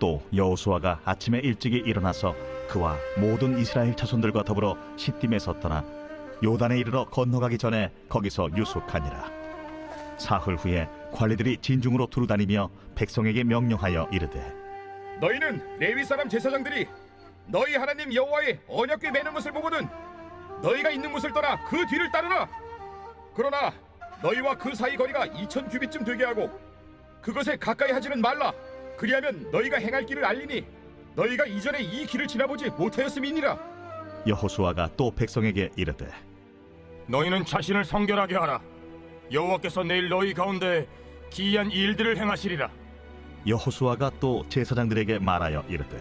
또 여호수아가 아침에 일찍이 일어나서 그와 모든 이스라엘 자손들과 더불어 시딤에서 떠나 요단에 이르러 건너가기 전에 거기서 유숙하니라. 사흘 후에 관리들이 진중으로 두루다니며 백성에게 명령하여 이르되, 너희는 레위 사람 제사장들이 너희 하나님 여호와의 언약궤 매는 것을 보거든 너희가 있는 곳을 떠나 그 뒤를 따르라. 그러나 너희와 그 사이 거리가 2000 규빗쯤 되게 하고 그것에 가까이 하지는 말라. 그리하면 너희가 행할 길을 알리니 너희가 이전에 이 길을 지나보지 못하였음이니라. 여호수아가 또 백성에게 이르되, 너희는 자신을 성결하게 하라. 여호와께서 내일 너희 가운데 기이한 일들을 행하시리라. 여호수아가 또 제사장들에게 말하여 이르되,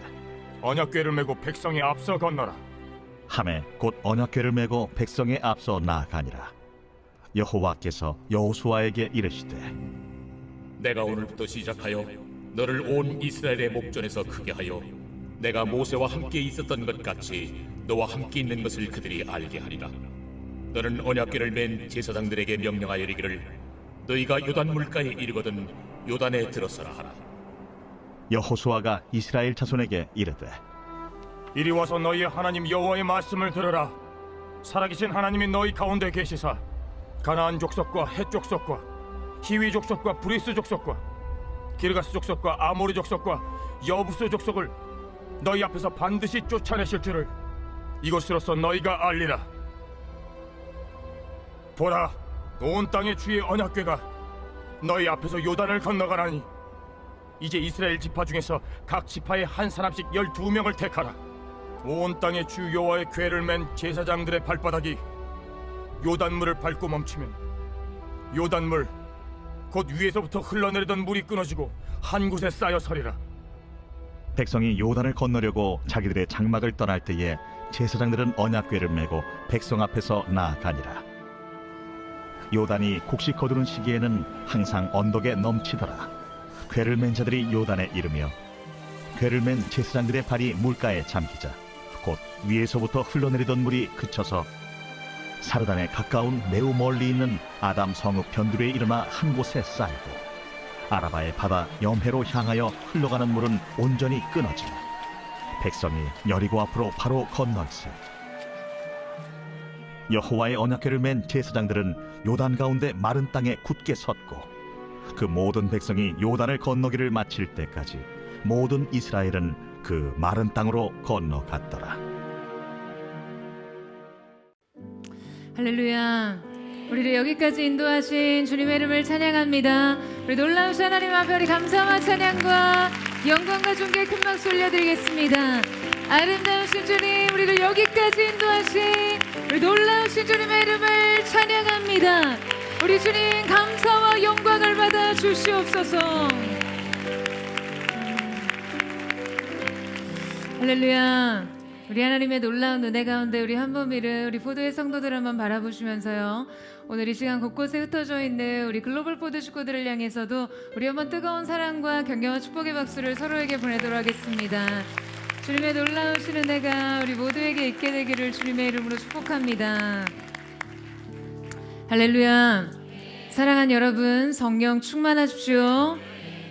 언약궤를 메고 백성의 앞서 건너라. 하매 곧 언약궤를 메고 백성의 앞서 나아가니라. 여호와께서 여호수아에게 이르시되, 내가 오늘부터 시작하여 너를 온 이스라엘의 목전에서 크게 하여 내가 모세와 함께 있었던 것 같이 너와 함께 있는 것을 그들이 알게 하리라. 너는 언약궤를 맨 제사장들에게 명령하여 이르기를 너희가 요단 물가에 이르거든 요단에 들어서라 하라. 여호수아가 이스라엘 자손에게 이르되, 이리 와서 너희의 하나님 여호와의 말씀을 들으라. 살아계신 하나님이 너희 가운데 계시사 가나안 족속과 헷 족속과 히위 족속과 브리스 족속과 기르가스 족속과 아모리 족속과 여부스 족속을 너희 앞에서 반드시 쫓아내실 줄을 이것으로서 너희가 알리라. 보라, 온 땅의 주의 언약궤가 너희 앞에서 요단을 건너가라니 이제 이스라엘 지파 중에서 각 지파에 한 사람씩 12명을 택하라. 온 땅의 주 여호와의 궤를 맨 제사장들의 발바닥이 요단물을 밟고 멈추면 요단물 곧 위에서부터 흘러내리던 물이 끊어지고 한 곳에 쌓여 서리라. 백성이 요단을 건너려고 자기들의 장막을 떠날 때에 제사장들은 언약궤를 메고 백성 앞에서 나아가니라. 요단이 곡식 거두는 시기에는 항상 언덕에 넘치더라. 궤를 맨 자들이 요단에 이르며 궤를 맨 제사장들의 발이 물가에 잠기자 곧 위에서부터 흘러내리던 물이 그쳐서 사르단에 가까운 매우 멀리 있는 아담 성읍 변두리에 일어나 한 곳에 쌓이고 아라바의 바다 염해로 향하여 흘러가는 물은 온전히 끊어지며 백성이 여리고 앞으로 바로 건너있어 여호와의 언약궤를 맨 제사장들은 요단 가운데 마른 땅에 굳게 섰고 그 모든 백성이 요단을 건너기를 마칠 때까지 모든 이스라엘은 그 마른 땅으로 건너갔더라. 할렐루야. 우리를 여기까지 인도하신 주님의 이름을 찬양합니다. 우리 놀라우신 하나님 앞에 우리 감사와 찬양과 영광과 존귀의 큰 박수 올려드리겠습니다. 아름다우신 주님, 우리를 여기까지 인도하신 우리 놀라우신 주님의 이름을 찬양합니다. 우리 주님 감사와 영광을 받아 주시옵소서. 할렐루야. 우리 하나님의 놀라운 은혜 가운데 우리 한범위를 우리 포도의 성도들 한번 바라보시면서요, 오늘 이 시간 곳곳에 흩어져 있는 우리 글로벌 포도 식구들을 향해서도 우리 한번 뜨거운 사랑과 격려와 축복의 박수를 서로에게 보내도록 하겠습니다. 주님의 놀라우신 은혜가 우리 모두에게 있게 되기를 주님의 이름으로 축복합니다. 할렐루야. 사랑하는 여러분, 성령 충만하십시오.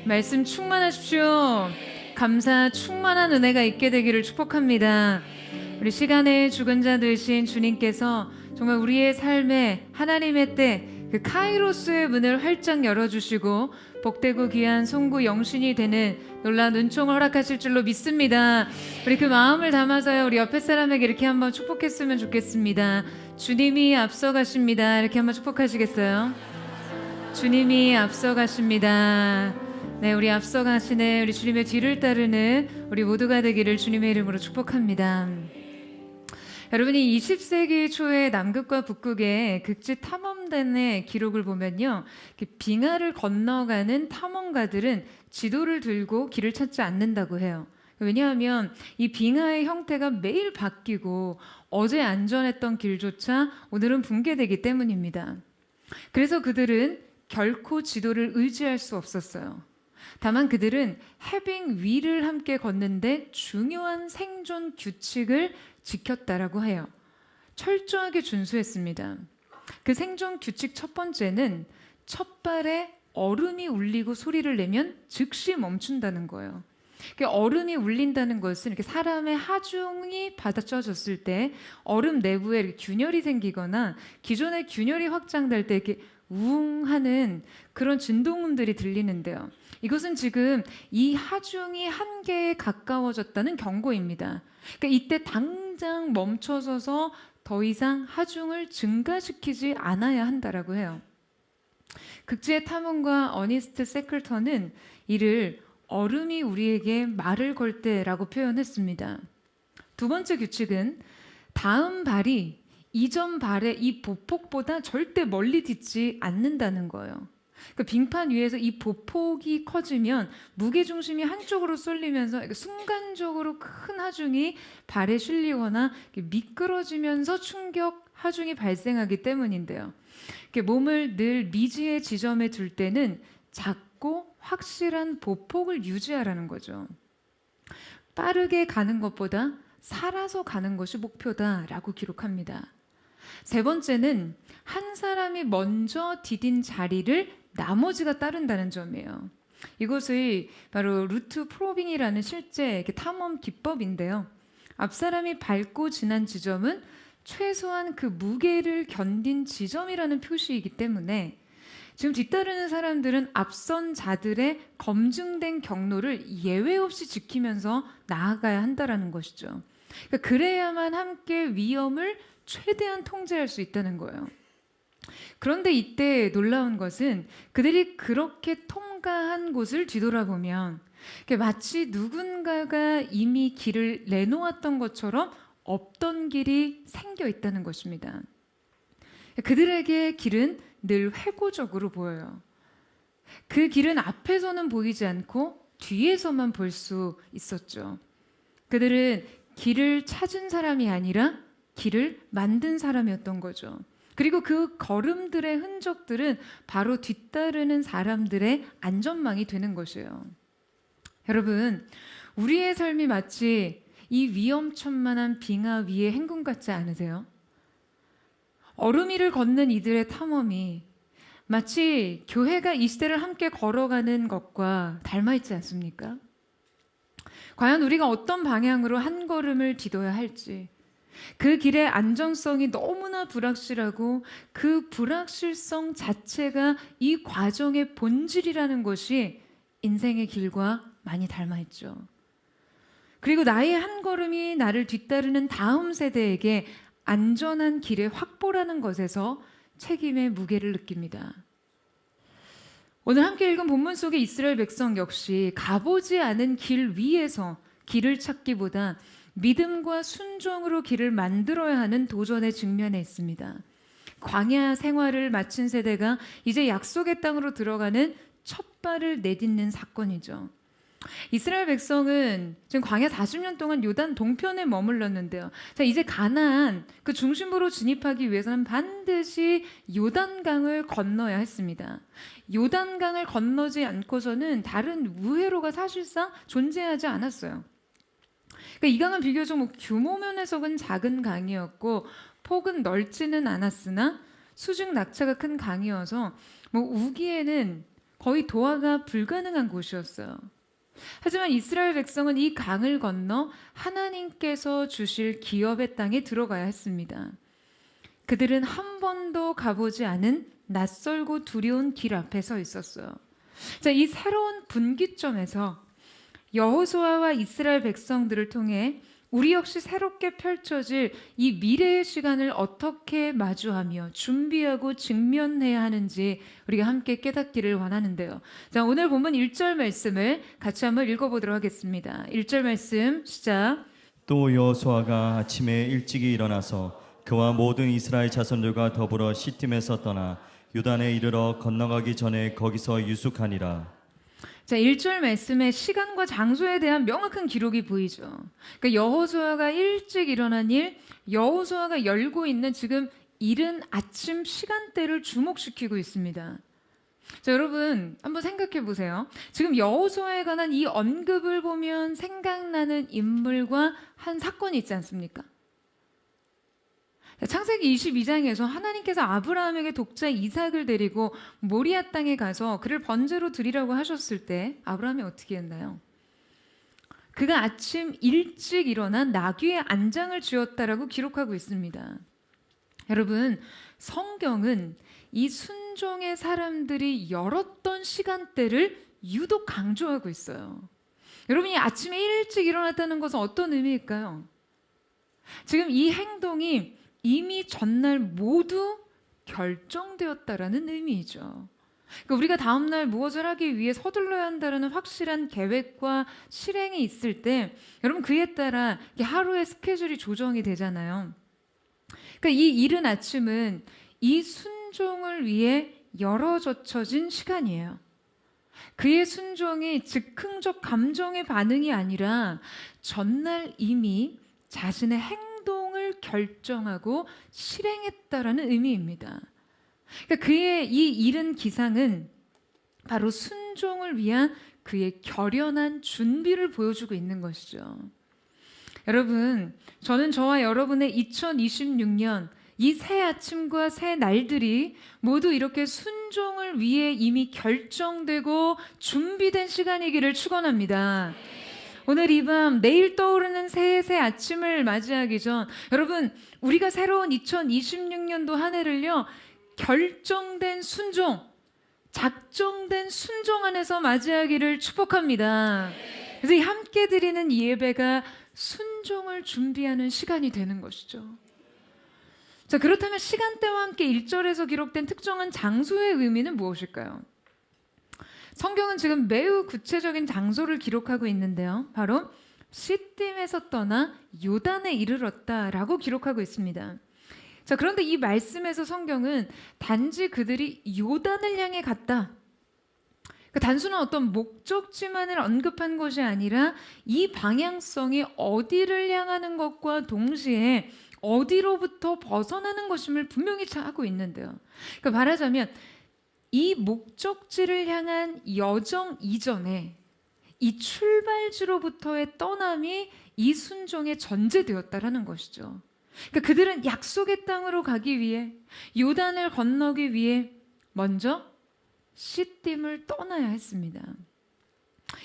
말씀 충만하십시오. 감사 충만한 은혜가 있게 되기를 축복합니다. 우리 시간의 죽은 자 되신 주님께서 정말 우리의 삶에 하나님의 때 그 카이로스의 문을 활짝 열어주시고 복되고 귀한 송구 영신이 되는 놀라운 은총을 허락하실 줄로 믿습니다. 우리 그 마음을 담아서요, 우리 옆에 사람에게 이렇게 한번 축복했으면 좋겠습니다. 주님이 앞서가십니다. 이렇게 한번 축복하시겠어요? 주님이 앞서가십니다. 네, 우리 앞서가시는 우리 주님의 뒤를 따르는 우리 모두가 되기를 주님의 이름으로 축복합니다. 여러분이 20세기 초에 남극과 북극의 극지 탐험단의 기록을 보면요, 빙하를 건너가는 탐험가들은 지도를 들고 길을 찾지 않는다고 해요. 왜냐하면 이 빙하의 형태가 매일 바뀌고 어제 안전했던 길조차 오늘은 붕괴되기 때문입니다. 그래서 그들은 결코 지도를 의지할 수 없었어요. 다만 그들은 해빙 위를 함께 걷는데 중요한 생존 규칙을 지켰다라고 해요. 철저하게 준수했습니다. 그 생존 규칙 첫 번째는 첫 발에 얼음이 울리고 소리를 내면 즉시 멈춘다는 거예요. 얼음이 울린다는 것은 이렇게 사람의 하중이 받아쳐졌을 때 얼음 내부에 이렇게 균열이 생기거나 기존의 균열이 확장될 때 이렇게 우웅 하는 그런 진동음들이 들리는데요. 이것은 지금 이 하중이 한계에 가까워졌다는 경고입니다. 그러니까 이때 당장 멈춰서서 더 이상 하중을 증가시키지 않아야 한다라고 해요. 극지의 탐험가 어니스트 세클턴은 이를 얼음이 우리에게 말을 걸 때라고 표현했습니다. 두 번째 규칙은 다음 발이 이전 발의 이 보폭보다 절대 멀리 딛지 않는다는 거예요. 그러니까 빙판 위에서 이 보폭이 커지면 무게중심이 한쪽으로 쏠리면서 순간적으로 큰 하중이 발에 실리거나 미끄러지면서 충격 하중이 발생하기 때문인데요. 몸을 늘 미지의 지점에 둘 때는 작고 확실한 보폭을 유지하라는 거죠. 빠르게 가는 것보다 살아서 가는 것이 목표다라고 기록합니다. 세 번째는 한 사람이 먼저 디딘 자리를 나머지가 따른다는 점이에요. 이것을 바로 루트 프로빙이라는 실제 탐험 기법인데요. 앞 사람이 밟고 지난 지점은 최소한 그 무게를 견딘 지점이라는 표시이기 때문에 지금 뒤따르는 사람들은 앞선 자들의 검증된 경로를 예외 없이 지키면서 나아가야 한다는 것이죠. 그러니까 그래야만 함께 위험을 최대한 통제할 수 있다는 거예요. 그런데 이때 놀라운 것은 그들이 그렇게 통과한 곳을 뒤돌아보면 마치 누군가가 이미 길을 내놓았던 것처럼 없던 길이 생겨 있다는 것입니다. 그들에게 길은 늘 회고적으로 보여요. 그 길은 앞에서는 보이지 않고 뒤에서만 볼 수 있었죠. 그들은 길을 찾은 사람이 아니라 길을 만든 사람이었던 거죠. 그리고 그 걸음들의 흔적들은 바로 뒤따르는 사람들의 안전망이 되는 것이에요. 여러분, 우리의 삶이 마치 이 위험천만한 빙하 위의 행군 같지 않으세요? 얼음 위를 걷는 이들의 탐험이 마치 교회가 이 시대를 함께 걸어가는 것과 닮아있지 않습니까? 과연 우리가 어떤 방향으로 한 걸음을 디뎌야 할지, 그 길의 안전성이 너무나 불확실하고 그 불확실성 자체가 이 과정의 본질이라는 것이 인생의 길과 많이 닮아있죠. 그리고 나의 한 걸음이 나를 뒤따르는 다음 세대에게 안전한 길의 확보라는 것에서 책임의 무게를 느낍니다. 오늘 함께 읽은 본문 속의 이스라엘 백성 역시 가보지 않은 길 위에서 길을 찾기보다 믿음과 순종으로 길을 만들어야 하는 도전에 직면해 있습니다. 광야 생활을 마친 세대가 이제 약속의 땅으로 들어가는 첫 발을 내딛는 사건이죠. 이스라엘 백성은 지금 광야 40년 동안 요단 동편에 머물렀는데요. 자, 이제 가나안 그 중심부로 진입하기 위해서는 반드시 요단강을 건너야 했습니다. 요단강을 건너지 않고서는 다른 우회로가 사실상 존재하지 않았어요. 그러니까 이 강은 비교적 규모 면에서는 작은 강이었고 폭은 넓지는 않았으나 수중 낙차가 큰 강이어서 우기에는 거의 도하가 불가능한 곳이었어요. 하지만 이스라엘 백성은 이 강을 건너 하나님께서 주실 기업의 땅에 들어가야 했습니다. 그들은 한 번도 가보지 않은 낯설고 두려운 길 앞에 서 있었어요. 자, 이 새로운 분기점에서 여호수아와 이스라엘 백성들을 통해 우리 역시 새롭게 펼쳐질 이 미래의 시간을 어떻게 마주하며 준비하고 직면해야 하는지 우리가 함께 깨닫기를 원하는데요. 자, 오늘 본문 1절 말씀을 같이 한번 읽어보도록 하겠습니다. 1절 말씀 시작. 또 여호수아가 아침에 일찍이 일어나서 그와 모든 이스라엘 자손들과 더불어 시팀에서 떠나 요단에 이르러 건너가기 전에 거기서 유숙하니라. 자, 1절 말씀에 시간과 장소에 대한 명확한 기록이 보이죠. 그러니까 여호수아가 일찍 일어난 일, 여호수아가 열고 있는 지금 이른 아침 시간대를 주목시키고 있습니다. 자, 여러분 한번 생각해 보세요. 지금 여호수아에 관한 이 언급을 보면 생각나는 인물과 한 사건이 있지 않습니까? 창세기 22장에서 하나님께서 아브라함에게 독자 이삭을 데리고 모리아 땅에 가서 그를 번제로 드리라고 하셨을 때 아브라함이 어떻게 했나요? 그가 아침 일찍 일어나 나귀의 안장을 쥐었다라고 기록하고 있습니다. 여러분, 성경은 이 순종의 사람들이 열었던 시간대를 유독 강조하고 있어요. 여러분이 아침에 일찍 일어났다는 것은 어떤 의미일까요? 지금 이 행동이 이미 전날 모두 결정되었다라는 의미이죠. 그러니까 우리가 다음날 무엇을 하기 위해 서둘러야 한다는 확실한 계획과 실행이 있을 때 여러분 그에 따라 하루의 스케줄이 조정이 되잖아요. 그러니까 이 이른 아침은 이 순종을 위해 열어젖혀진 시간이에요. 그의 순종이 즉흥적 감정의 반응이 아니라 전날 이미 자신의 행동을 결정하고 실행했다라는 의미입니다. 그러니까 그의 이 이른 기상은 바로 순종을 위한 그의 결연한 준비를 보여주고 있는 것이죠. 여러분, 저는 저와 여러분의 2026년 이 새 아침과 새 날들이 모두 이렇게 순종을 위해 이미 결정되고 준비된 시간이기를 축원합니다. 오늘 이 밤 내일 떠오르는 새해 아침을 맞이하기 전 여러분 우리가 새로운 2026년도 한 해를요 결정된 순종, 작정된 순종 안에서 맞이하기를 축복합니다. 그래서 이 함께 드리는 이 예배가 순종을 준비하는 시간이 되는 것이죠. 자, 그렇다면 시간대와 함께 1절에서 기록된 특정한 장소의 의미는 무엇일까요? 성경은 지금 매우 구체적인 장소를 기록하고 있는데요. 바로 시딤에서 떠나 요단에 이르렀다라고 기록하고 있습니다. 자, 그런데 이 말씀에서 성경은 단지 그들이 요단을 향해 갔다. 단순한 어떤 목적지만을 언급한 것이 아니라 이 방향성이 어디를 향하는 것과 동시에 어디로부터 벗어나는 것임을 분명히 하고 있는데요. 그러니까 말하자면 이 목적지를 향한 여정 이전에 이 출발지로부터의 떠남이 이 순종의 전제되었다라는 것이죠. 그러니까 그들은 약속의 땅으로 가기 위해 요단을 건너기 위해 먼저 시딤을 떠나야 했습니다.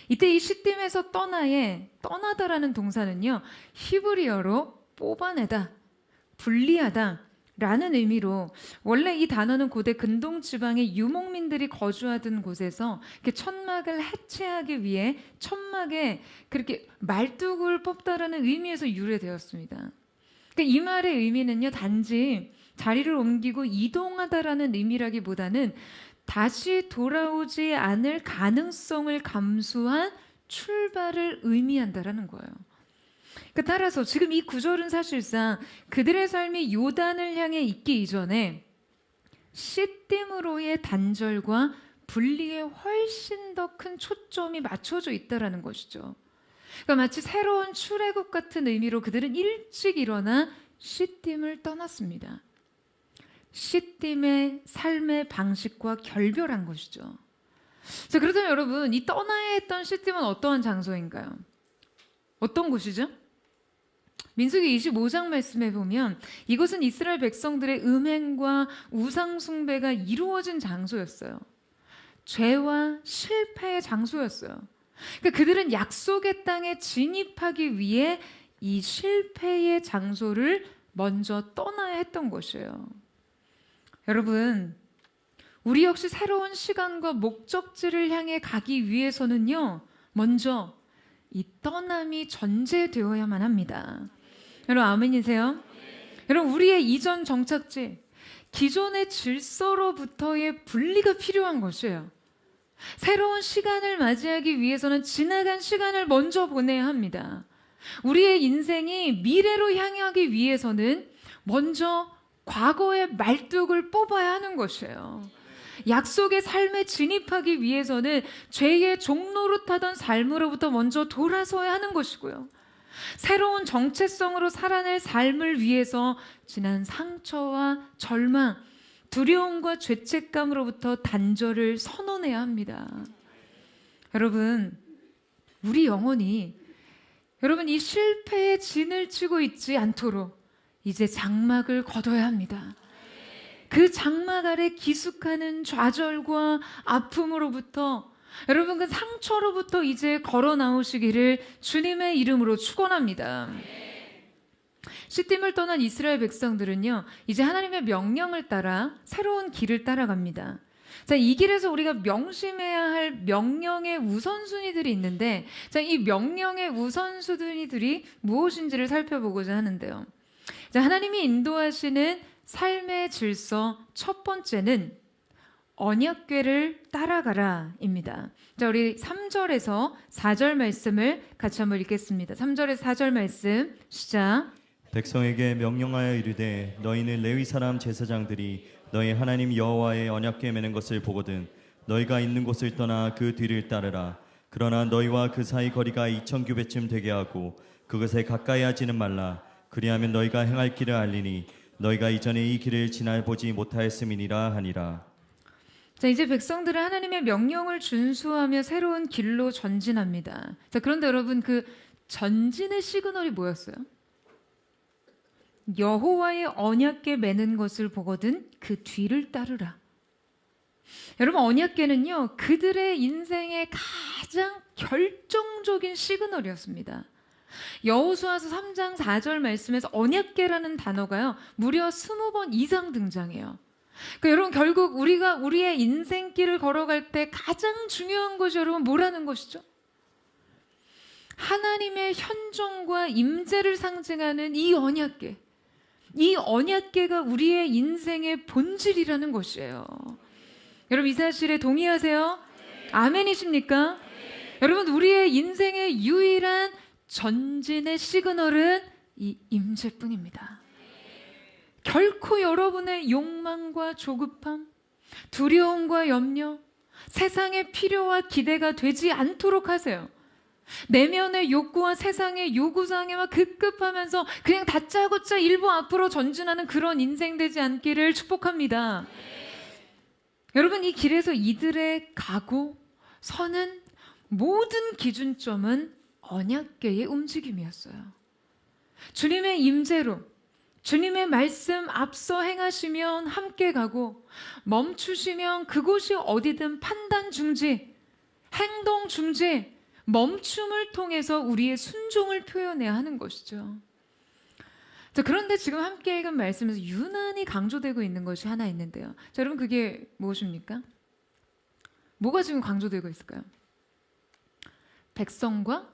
이때 이 시딤에서 떠나다라는 동사는요 히브리어로 뽑아내다, 분리하다 라는 의미로 원래 이 단어는 고대 근동 지방의 유목민들이 거주하던 곳에서 천막을 해체하기 위해 천막에 그렇게 말뚝을 뽑다라는 의미에서 유래되었습니다. 그러니까 이 말의 의미는요 단지 자리를 옮기고 이동하다라는 의미라기보다는 다시 돌아오지 않을 가능성을 감수한 출발을 의미한다라는 거예요. 그러니까 따라서 지금 이 구절은 사실상 그들의 삶이 요단을 향해 있기 이전에 시딤으로의 단절과 분리에 훨씬 더 큰 초점이 맞춰져 있다라는 것이죠. 그러니까 마치 새로운 출애굽 같은 의미로 그들은 일찍 일어나 시딤을 떠났습니다. 시딤의 삶의 방식과 결별한 것이죠. 자, 그렇다면 여러분 이 떠나야 했던 시딤은 어떠한 장소인가요? 어떤 곳이죠? 민수기 25장 말씀에 보면 이곳은 이스라엘 백성들의 음행과 우상 숭배가 이루어진 장소였어요. 죄와 실패의 장소였어요. 그러니까 그들은 약속의 땅에 진입하기 위해 이 실패의 장소를 먼저 떠나야 했던 것이에요. 여러분, 우리 역시 새로운 시간과 목적지를 향해 가기 위해서는요 먼저 이 떠남이 전제되어야만 합니다. 여러분 아멘이세요? 여러분 우리의 이전 정착지, 기존의 질서로부터의 분리가 필요한 것이에요. 새로운 시간을 맞이하기 위해서는 지나간 시간을 먼저 보내야 합니다. 우리의 인생이 미래로 향하기 위해서는 먼저 과거의 말뚝을 뽑아야 하는 것이에요. 약속의 삶에 진입하기 위해서는 죄의 종로로 타던 삶으로부터 먼저 돌아서야 하는 것이고요. 새로운 정체성으로 살아낼 삶을 위해서 지난 상처와 절망, 두려움과 죄책감으로부터 단절을 선언해야 합니다. 여러분, 우리 영혼이 여러분 이 실패의 진을 치고 있지 않도록 이제 장막을 걷어야 합니다. 그 장막 아래 기숙하는 좌절과 아픔으로부터 여러분 그 상처로부터 이제 걸어 나오시기를 주님의 이름으로 축원합니다. 시딤을 떠난 이스라엘 백성들은요, 이제 하나님의 명령을 따라 새로운 길을 따라갑니다. 자, 이 길에서 우리가 명심해야 할 명령의 우선순위들이 있는데, 자, 이 명령의 우선순위들이 무엇인지를 살펴보고자 하는데요. 자, 하나님이 인도하시는 삶의 질서 첫 번째는 언약궤를 따라가라입니다. 자, 우리 3절에서 4절 말씀을 같이 한번 읽겠습니다. 3절에서 4절 말씀 시작. 백성에게 명령하여 이르되 너희는 레위 사람 제사장들이 너희 하나님 여호와의 언약궤 매는 것을 보거든 너희가 있는 곳을 떠나 그 뒤를 따르라. 그러나 너희와 그 사이 거리가 2000규빗쯤 되게 하고 그것에 가까이 하지는 말라. 그리하면 너희가 행할 길을 알리니 너희가 이전에 이 길을 지나보지 못하였음이니라 하니라. 자, 이제 백성들은 하나님의 명령을 준수하며 새로운 길로 전진합니다. 자, 그런데 여러분 그 전진의 시그널이 뭐였어요? 여호와의 언약궤 매는 것을 보거든 그 뒤를 따르라. 여러분 언약궤는요, 그들의 인생의 가장 결정적인 시그널이었습니다. 여호수아서 3장 4절 말씀에서 언약궤라는 단어가요 무려 20번 이상 등장해요. 그러니까 여러분 결국 우리가 우리의 인생길을 걸어갈 때 가장 중요한 것이 여러분 뭐라는 것이죠? 하나님의 현존과 임재를 상징하는 이 언약궤. 이 언약궤가 우리의 인생의 본질이라는 것이에요. 여러분 이 사실에 동의하세요? 아멘이십니까? 여러분 우리의 인생의 유일한 전진의 시그널은 이 임재뿐입니다. 결코 여러분의 욕망과 조급함, 두려움과 염려, 세상의 필요와 기대가 되지 않도록 하세요. 내면의 욕구와 세상의 요구사항에만 급급하면서 그냥 다짜고짜 일부 앞으로 전진하는 그런 인생 되지 않기를 축복합니다. 여러분 이 길에서 이들의 가고 서는 모든 기준점은 언약궤의 움직임이었어요. 주님의 임재로 주님의 말씀 앞서 행하시면 함께 가고 멈추시면 그곳이 어디든 판단 중지, 행동 중지, 멈춤을 통해서 우리의 순종을 표현해야 하는 것이죠. 자, 그런데 지금 함께 읽은 말씀에서 유난히 강조되고 있는 것이 하나 있는데요. 자, 여러분 그게 무엇입니까? 뭐가 지금 강조되고 있을까요? 백성과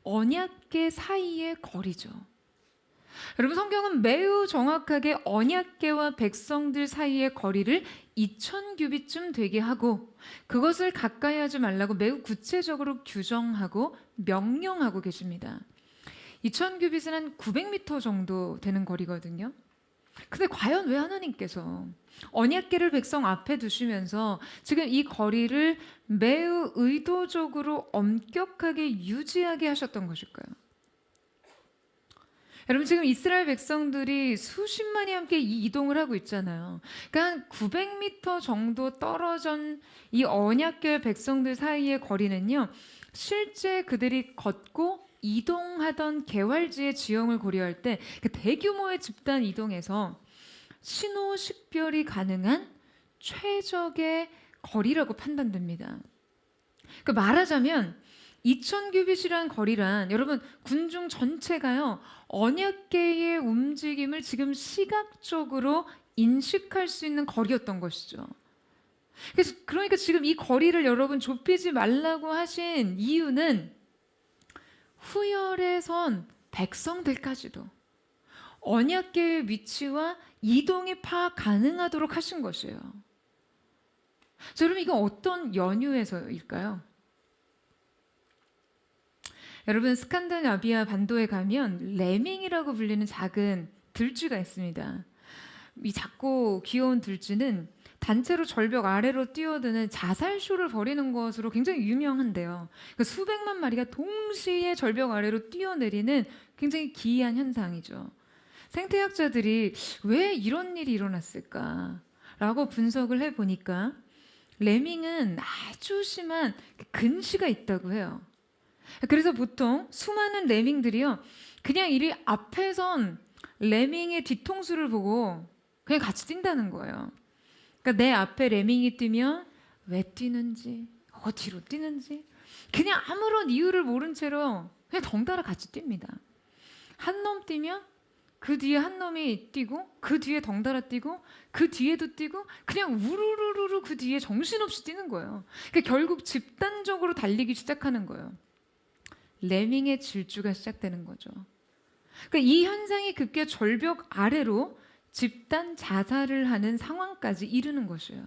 언약궤 사이의 거리죠. 여러분 성경은 매우 정확하게 언약궤와 백성들 사이의 거리를 2000규빗쯤 되게 하고 그것을 가까이 하지 말라고 매우 구체적으로 규정하고 명령하고 계십니다. 2000규빗은 한 900m 정도 되는 거리거든요. 근데 과연 왜 하나님께서 언약궤를 백성 앞에 두시면서 지금 이 거리를 매우 의도적으로 엄격하게 유지하게 하셨던 것일까요? 여러분 지금 이스라엘 백성들이 수십만이 함께 이동을 하고 있잖아요. 그러니까 한 900m 정도 떨어진 이 언약궤 백성들 사이의 거리는요, 실제 그들이 걷고 이동하던 개활지의 지형을 고려할 때 대규모의 집단 이동에서 신호식별이 가능한 최적의 거리라고 판단됩니다. 그러니까 말하자면 2000규빗이란 거리란 여러분 군중 전체가요 언약궤의 움직임을 지금 시각적으로 인식할 수 있는 거리였던 것이죠. 그래서 그러니까 지금 이 거리를 여러분 좁히지 말라고 하신 이유는 후열에 선 백성들까지도 언약궤의 위치와 이동이 파악 가능하도록 하신 것이에요. 자, 여러분 이건 어떤 연유에서일까요? 여러분 스칸디나비아 반도에 가면 레밍이라고 불리는 작은 들쥐가 있습니다. 이 작고 귀여운 들쥐는 단체로 절벽 아래로 뛰어드는 자살쇼를 벌이는 것으로 굉장히 유명한데요. 그러니까 수백만 마리가 동시에 절벽 아래로 뛰어내리는 굉장히 기이한 현상이죠. 생태학자들이 왜 이런 일이 일어났을까라고 분석을 해보니까 레밍은 아주 심한 근시가 있다고 해요. 그래서 보통 수많은 레밍들이요 그냥 이리 앞에 선 레밍의 뒤통수를 보고 그냥 같이 뛴다는 거예요. 그러니까 내 앞에 레밍이 뛰면 왜 뛰는지 뒤로 뛰는지 그냥 아무런 이유를 모른 채로 그냥 덩달아 같이 뜁니다. 한 놈 뛰면 그 뒤에 한 놈이 뛰고 그 뒤에 덩달아 뛰고 그 뒤에도 뛰고 그냥 우르르르르 그 뒤에 정신없이 뛰는 거예요. 그러니까 결국 집단적으로 달리기 시작하는 거예요. 레밍의 질주가 시작되는 거죠. 그러니까 이 현상이 급기야 절벽 아래로 집단 자살을 하는 상황까지 이르는 것이에요.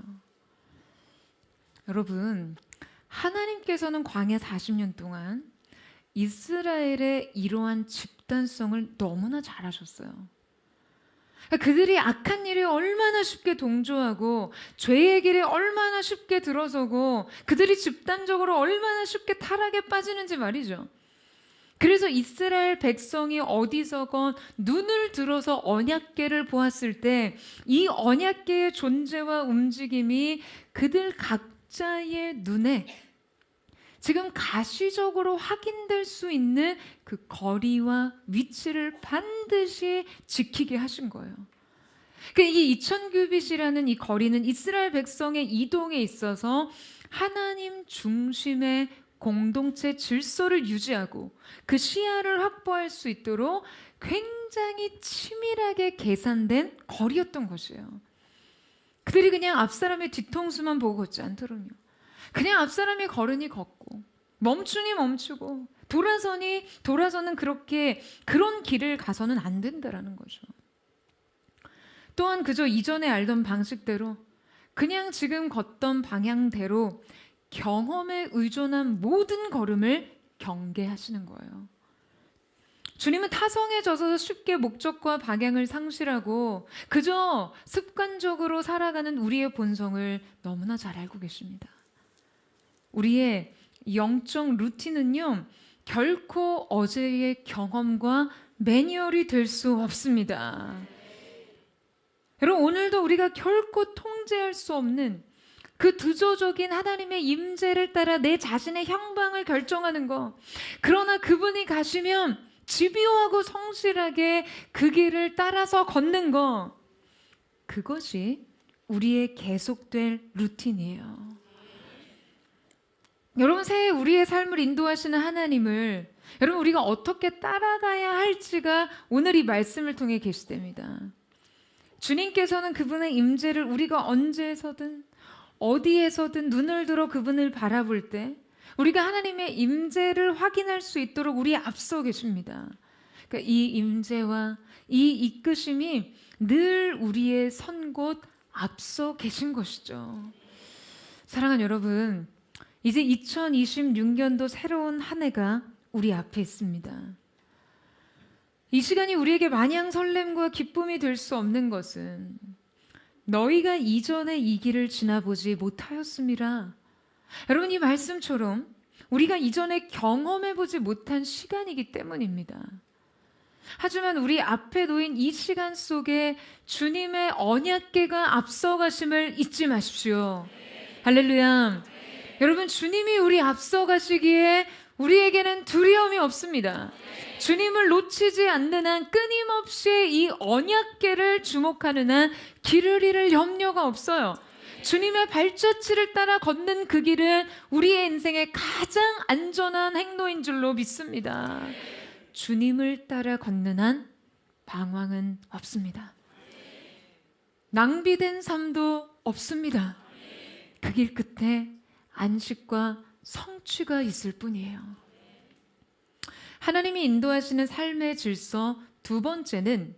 여러분, 하나님께서는 광야 40년 동안 이스라엘의 이러한 집단성을 너무나 잘하셨어요. 그들이 악한 일에 얼마나 쉽게 동조하고 죄의 길에 얼마나 쉽게 들어서고 그들이 집단적으로 얼마나 쉽게 타락에 빠지는지 말이죠. 그래서 이스라엘 백성이 어디서건 눈을 들어서 언약궤를 보았을 때 이 언약궤의 존재와 움직임이 그들 각자의 눈에 지금 가시적으로 확인될 수 있는 그 거리와 위치를 반드시 지키게 하신 거예요. 이 2000규빗이라는 이 거리는 이스라엘 백성의 이동에 있어서 하나님 중심의 공동체 질서를 유지하고 그 시야를 확보할 수 있도록 굉장히 치밀하게 계산된 거리였던 것이에요. 그들이 그냥 앞사람의 뒤통수만 보고 걷지 않더군요. 그냥 앞사람이 걸으니 걷고 멈추니 멈추고 돌아서니 돌아서는 그런 길을 가서는 안 된다라는 거죠. 또한 그저 이전에 알던 방식대로 그냥 지금 걷던 방향대로 경험에 의존한 모든 걸음을 경계하시는 거예요. 주님은 타성에 젖어서 쉽게 목적과 방향을 상실하고 그저 습관적으로 살아가는 우리의 본성을 너무나 잘 알고 계십니다. 우리의 영적 루틴은요, 결코 어제의 경험과 매뉴얼이 될 수 없습니다. 여러분, 오늘도 우리가 결코 통제할 수 없는 그 두조적인 하나님의 임재를 따라 내 자신의 향방을 결정하는 것, 그러나 그분이 가시면 집요하고 성실하게 그 길을 따라서 걷는 것, 그것이 우리의 계속될 루틴이에요. 여러분, 새해 우리의 삶을 인도하시는 하나님을 여러분 우리가 어떻게 따라가야 할지가 오늘 이 말씀을 통해 계시됩니다. 주님께서는 그분의 임재를 우리가 언제서든 어디에서든 눈을 들어 그분을 바라볼 때 우리가 하나님의 임재를 확인할 수 있도록 우리에 앞서 계십니다. 그러니까 이 임재와 이 이끄심이 늘 우리의 선 곳 앞서 계신 것이죠. 사랑하는 여러분, 이제 2026년도 새로운 한 해가 우리 앞에 있습니다. 이 시간이 우리에게 마냥 설렘과 기쁨이 될 수 없는 것은 너희가 이전에 이 길을 지나보지 못하였음이라. 여러분, 이 말씀처럼 우리가 이전에 경험해보지 못한 시간이기 때문입니다. 하지만 우리 앞에 놓인 이 시간 속에 주님의 언약궤가 앞서가심을 잊지 마십시오. 할렐루야. 여러분, 주님이 우리 앞서가시기에 우리에게는 두려움이 없습니다. 주님을 놓치지 않는 한, 끊임없이 이 언약궤를 주목하는 한 길을 잃을 염려가 없어요. 주님의 발자취를 따라 걷는 그 길은 우리의 인생의 가장 안전한 행로인 줄로 믿습니다. 주님을 따라 걷는 한 방황은 없습니다. 낭비된 삶도 없습니다. 그 길 끝에 안식과 성취가 있을 뿐이에요. 하나님이 인도하시는 삶의 질서 두 번째는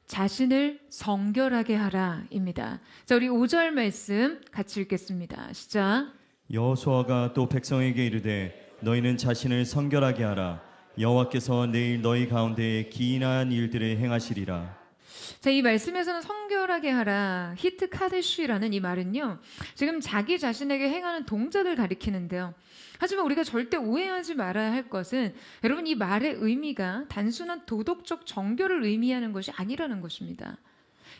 자신을 성결하게 하라입니다. 자, 우리 5절 말씀 같이 읽겠습니다. 시작. 여호수아가 또 백성에게 이르되 너희는 자신을 성결하게 하라. 여호와께서 내일 너희 가운데에 기이한 일들을 행하시리라. 자, 이 말씀에서는 성결하게 하라, 히트 카데쉬라는 이 말은요, 지금 자기 자신에게 행하는 동작을 가리키는데요. 하지만 우리가 절대 오해하지 말아야 할 것은 여러분, 이 말의 의미가 단순한 도덕적 정결을 의미하는 것이 아니라는 것입니다.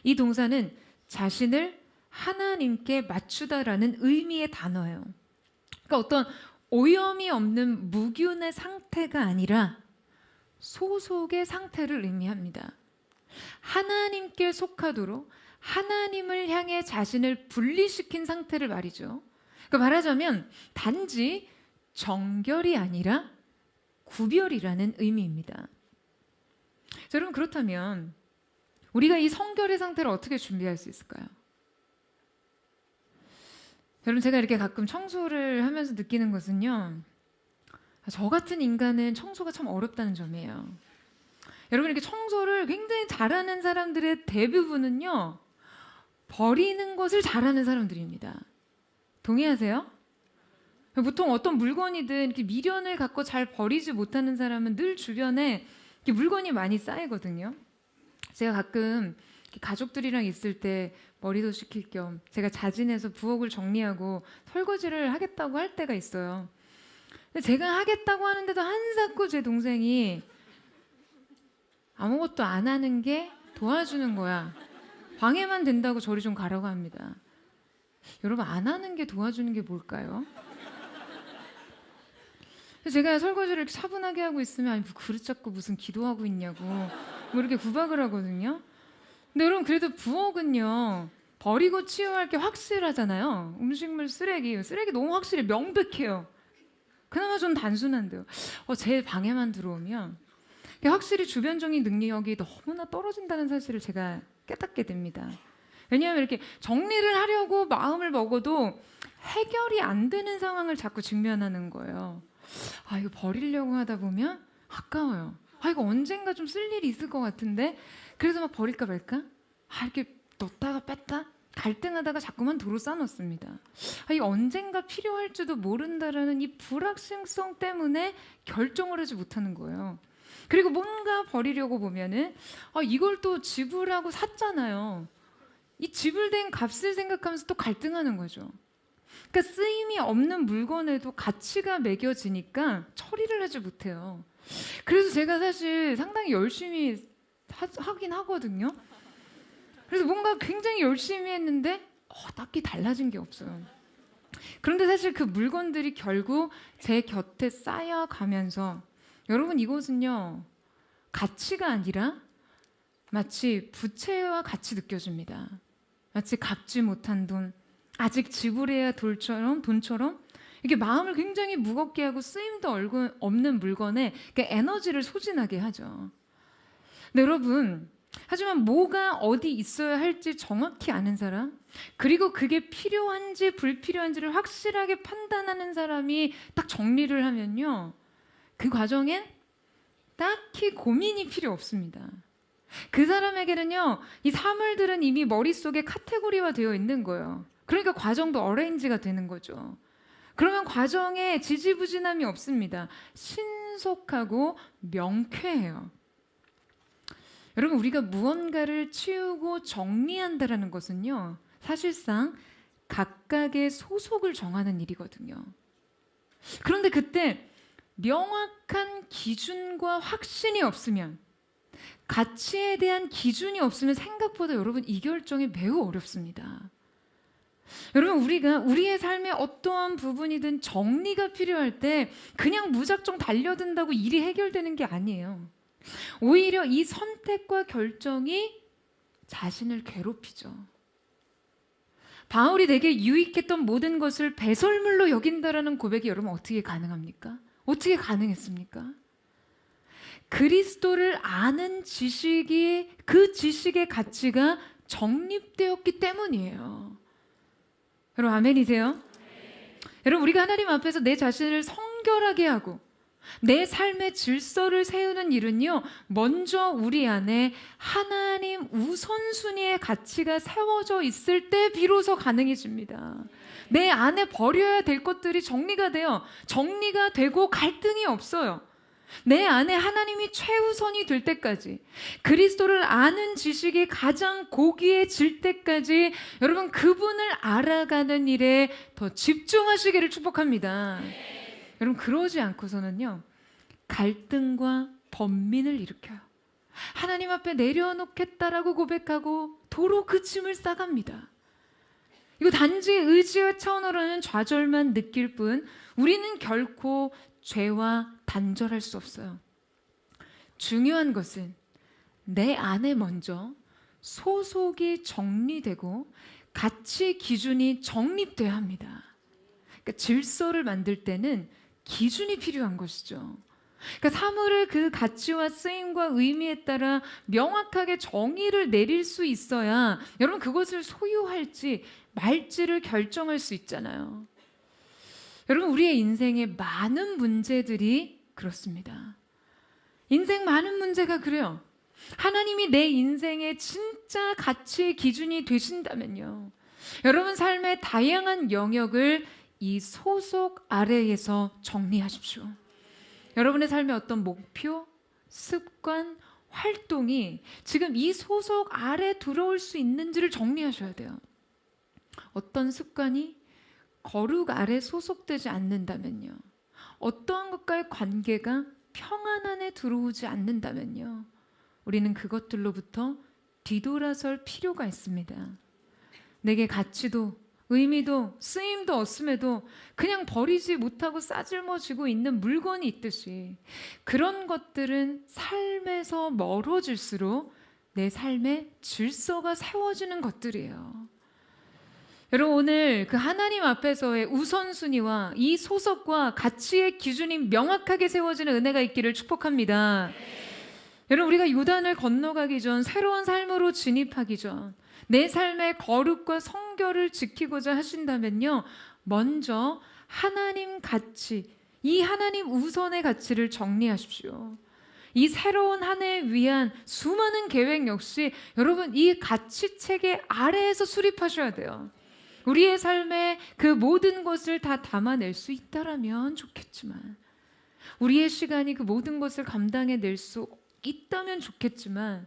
이 동사는 자신을 하나님께 맞추다라는 의미의 단어예요. 그러니까 어떤 오염이 없는 무균의 상태가 아니라 소속의 상태를 의미합니다. 하나님께 속하도록 하나님을 향해 자신을 분리시킨 상태를 말이죠. 그러니까 말하자면 단지 정결이 아니라 구별이라는 의미입니다. 자, 여러분 그렇다면 우리가 이 성결의 상태를 어떻게 준비할 수 있을까요? 여러분 제가 이렇게 가끔 청소를 하면서 느끼는 것은요, 저 같은 인간은 청소가 참 어렵다는 점이에요. 여러분 이렇게 청소를 굉장히 잘하는 사람들의 대부분은요, 버리는 것을 잘하는 사람들입니다. 동의하세요? 보통 어떤 물건이든 이렇게 미련을 갖고 잘 버리지 못하는 사람은 늘 주변에 이렇게 물건이 많이 쌓이거든요. 제가 가끔 가족들이랑 있을 때 머리도 식힐 겸 제가 자진해서 부엌을 정리하고 설거지를 하겠다고 할 때가 있어요. 근데 제가 하겠다고 하는데도 한사코 제 동생이 아무것도 안 하는 게 도와주는 거야. 방해만 된다고 저리 좀 가라고 합니다. 여러분 안 하는 게 도와주는 게 뭘까요? 제가 설거지를 이렇게 차분하게 하고 있으면 아니 뭐 그릇 잡고 무슨 기도하고 있냐고 뭐 이렇게 구박을 하거든요. 근데 여러분 그래도 부엌은요 버리고 치워야 할 게 확실하잖아요. 음식물 쓰레기 너무 확실히 명백해요. 그나마 좀 단순한데요. 제 방에만 들어오면 확실히 주변 정리 능력이 너무나 떨어진다는 사실을 제가 깨닫게 됩니다. 왜냐하면 이렇게 정리를 하려고 마음을 먹어도 해결이 안 되는 상황을 자꾸 직면하는 거예요. 이거 버리려고 하다 보면 아까워요. 이거 언젠가 좀 쓸 일이 있을 것 같은데 그래서 막 버릴까 말까? 이렇게 넣다가 뺐다 갈등하다가 자꾸만 도로 싸놓습니다. 이거 언젠가 필요할지도 모른다라는 이 불확실성 때문에 결정을 하지 못하는 거예요. 그리고 뭔가 버리려고 보면은 이걸 또 지불하고 샀잖아요. 이 지불된 값을 생각하면서 또 갈등하는 거죠. 그러니까 쓰임이 없는 물건에도 가치가 매겨지니까 처리를 하지 못해요. 그래서 제가 사실 상당히 열심히 하긴 하거든요. 그래서 뭔가 굉장히 열심히 했는데 딱히 달라진 게 없어요. 그런데 사실 그 물건들이 결국 제 곁에 쌓여가면서 여러분 이것은요 가치가 아니라 마치 부채와 같이 느껴집니다. 마치 갚지 못한 돈, 아직 지불해야 돈처럼 이게 마음을 굉장히 무겁게 하고 쓰임도 없는 물건에 에너지를 소진하게 하죠. 근데 여러분 하지만 뭐가 어디 있어야 할지 정확히 아는 사람, 그리고 그게 필요한지 불필요한지를 확실하게 판단하는 사람이 딱 정리를 하면요 그 과정엔 딱히 고민이 필요 없습니다. 그 사람에게는요 이 사물들은 이미 머릿속에 카테고리화 되어 있는 거예요. 그러니까 과정도 어레인지가 되는 거죠. 그러면 과정에 지지부진함이 없습니다. 신속하고 명쾌해요. 여러분 우리가 무언가를 치우고 정리한다는 것은요 사실상 각각의 소속을 정하는 일이거든요. 그런데 그때 명확한 기준과 확신이 없으면, 가치에 대한 기준이 없으면 생각보다 여러분 이 결정이 매우 어렵습니다. 여러분 우리가 우리의 삶의 어떠한 부분이든 정리가 필요할 때 그냥 무작정 달려든다고 일이 해결되는 게 아니에요. 오히려 이 선택과 결정이 자신을 괴롭히죠. 바울이 내게 유익했던 모든 것을 배설물로 여긴다라는 고백이 여러분 어떻게 가능합니까? 어떻게 가능했습니까? 그리스도를 아는 지식이 그 지식의 가치가 정립되었기 때문이에요. 여러분 아멘이세요? 여러분 우리가 하나님 앞에서 내 자신을 성결하게 하고 내 삶의 질서를 세우는 일은요 먼저 우리 안에 하나님 우선순위의 가치가 세워져 있을 때 비로소 가능해집니다. 내 안에 버려야 될 것들이 정리가 되고 갈등이 없어요. 내 안에 하나님이 최우선이 될 때까지, 그리스도를 아는 지식이 가장 고귀해질 때까지 여러분 그분을 알아가는 일에 더 집중하시기를 축복합니다. 여러분 그러지 않고서는요 갈등과 번민을 일으켜요. 하나님 앞에 내려놓겠다라고 고백하고 도로 그 짐을 싸갑니다. 이거 단지 의지의 차원으로는 좌절만 느낄 뿐 우리는 결코 죄와 단절할 수 없어요. 중요한 것은 내 안에 먼저 소속이 정리되고 가치 기준이 정립돼야 합니다. 그러니까 질서를 만들 때는 기준이 필요한 것이죠. 그러니까 사물을 그 가치와 쓰임과 의미에 따라 명확하게 정의를 내릴 수 있어야 여러분 그것을 소유할지 말지를 결정할 수 있잖아요. 여러분 우리의 인생에 많은 문제들이 그렇습니다. 인생 많은 문제가 그래요. 하나님이 내 인생의 진짜 가치의 기준이 되신다면요. 여러분 삶의 다양한 영역을 이 소속 아래에서 정리하십시오. 여러분의 삶의 어떤 목표, 습관, 활동이 지금 이 소속 아래 들어올 수 있는지를 정리하셔야 돼요. 어떤 습관이 거룩 아래 소속되지 않는다면요. 어떠한 것과의 관계가 평안 안에 들어오지 않는다면요. 우리는 그것들로부터 뒤돌아설 필요가 있습니다. 내게 가치도 의미도 쓰임도 없음에도 그냥 버리지 못하고 싸질머지고 있는 물건이 있듯이 그런 것들은 삶에서 멀어질수록 내 삶의 질서가 세워지는 것들이에요. 여러분 오늘 그 하나님 앞에서의 우선순위와 이 소속과 가치의 기준이 명확하게 세워지는 은혜가 있기를 축복합니다. 여러분 우리가 요단을 건너가기 전 새로운 삶으로 진입하기 전 내 삶의 거룩과 성결을 지키고자 하신다면요. 먼저 하나님 가치, 이 하나님 우선의 가치를 정리하십시오. 이 새로운 한 해에 위한 수많은 계획 역시 여러분 이 가치체계 아래에서 수립하셔야 돼요. 우리의 삶에 그 모든 것을 다 담아낼 수 있다라면 좋겠지만 우리의 시간이 그 모든 것을 감당해낼 수 있다면 좋겠지만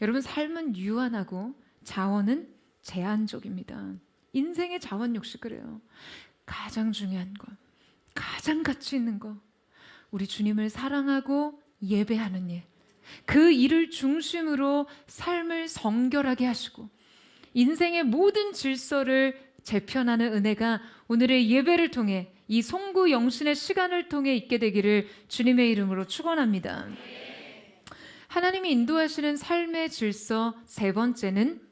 여러분 삶은 유한하고 자원은 제한적입니다. 인생의 자원 역시 그래요. 가장 중요한 것, 가장 가치 있는 것, 우리 주님을 사랑하고 예배하는 일, 그 일을 중심으로 삶을 성결하게 하시고 인생의 모든 질서를 재편하는 은혜가 오늘의 예배를 통해 이 송구 영신의 시간을 통해 있게 되기를 주님의 이름으로 축원합니다. 하나님이 인도하시는 삶의 질서 세 번째는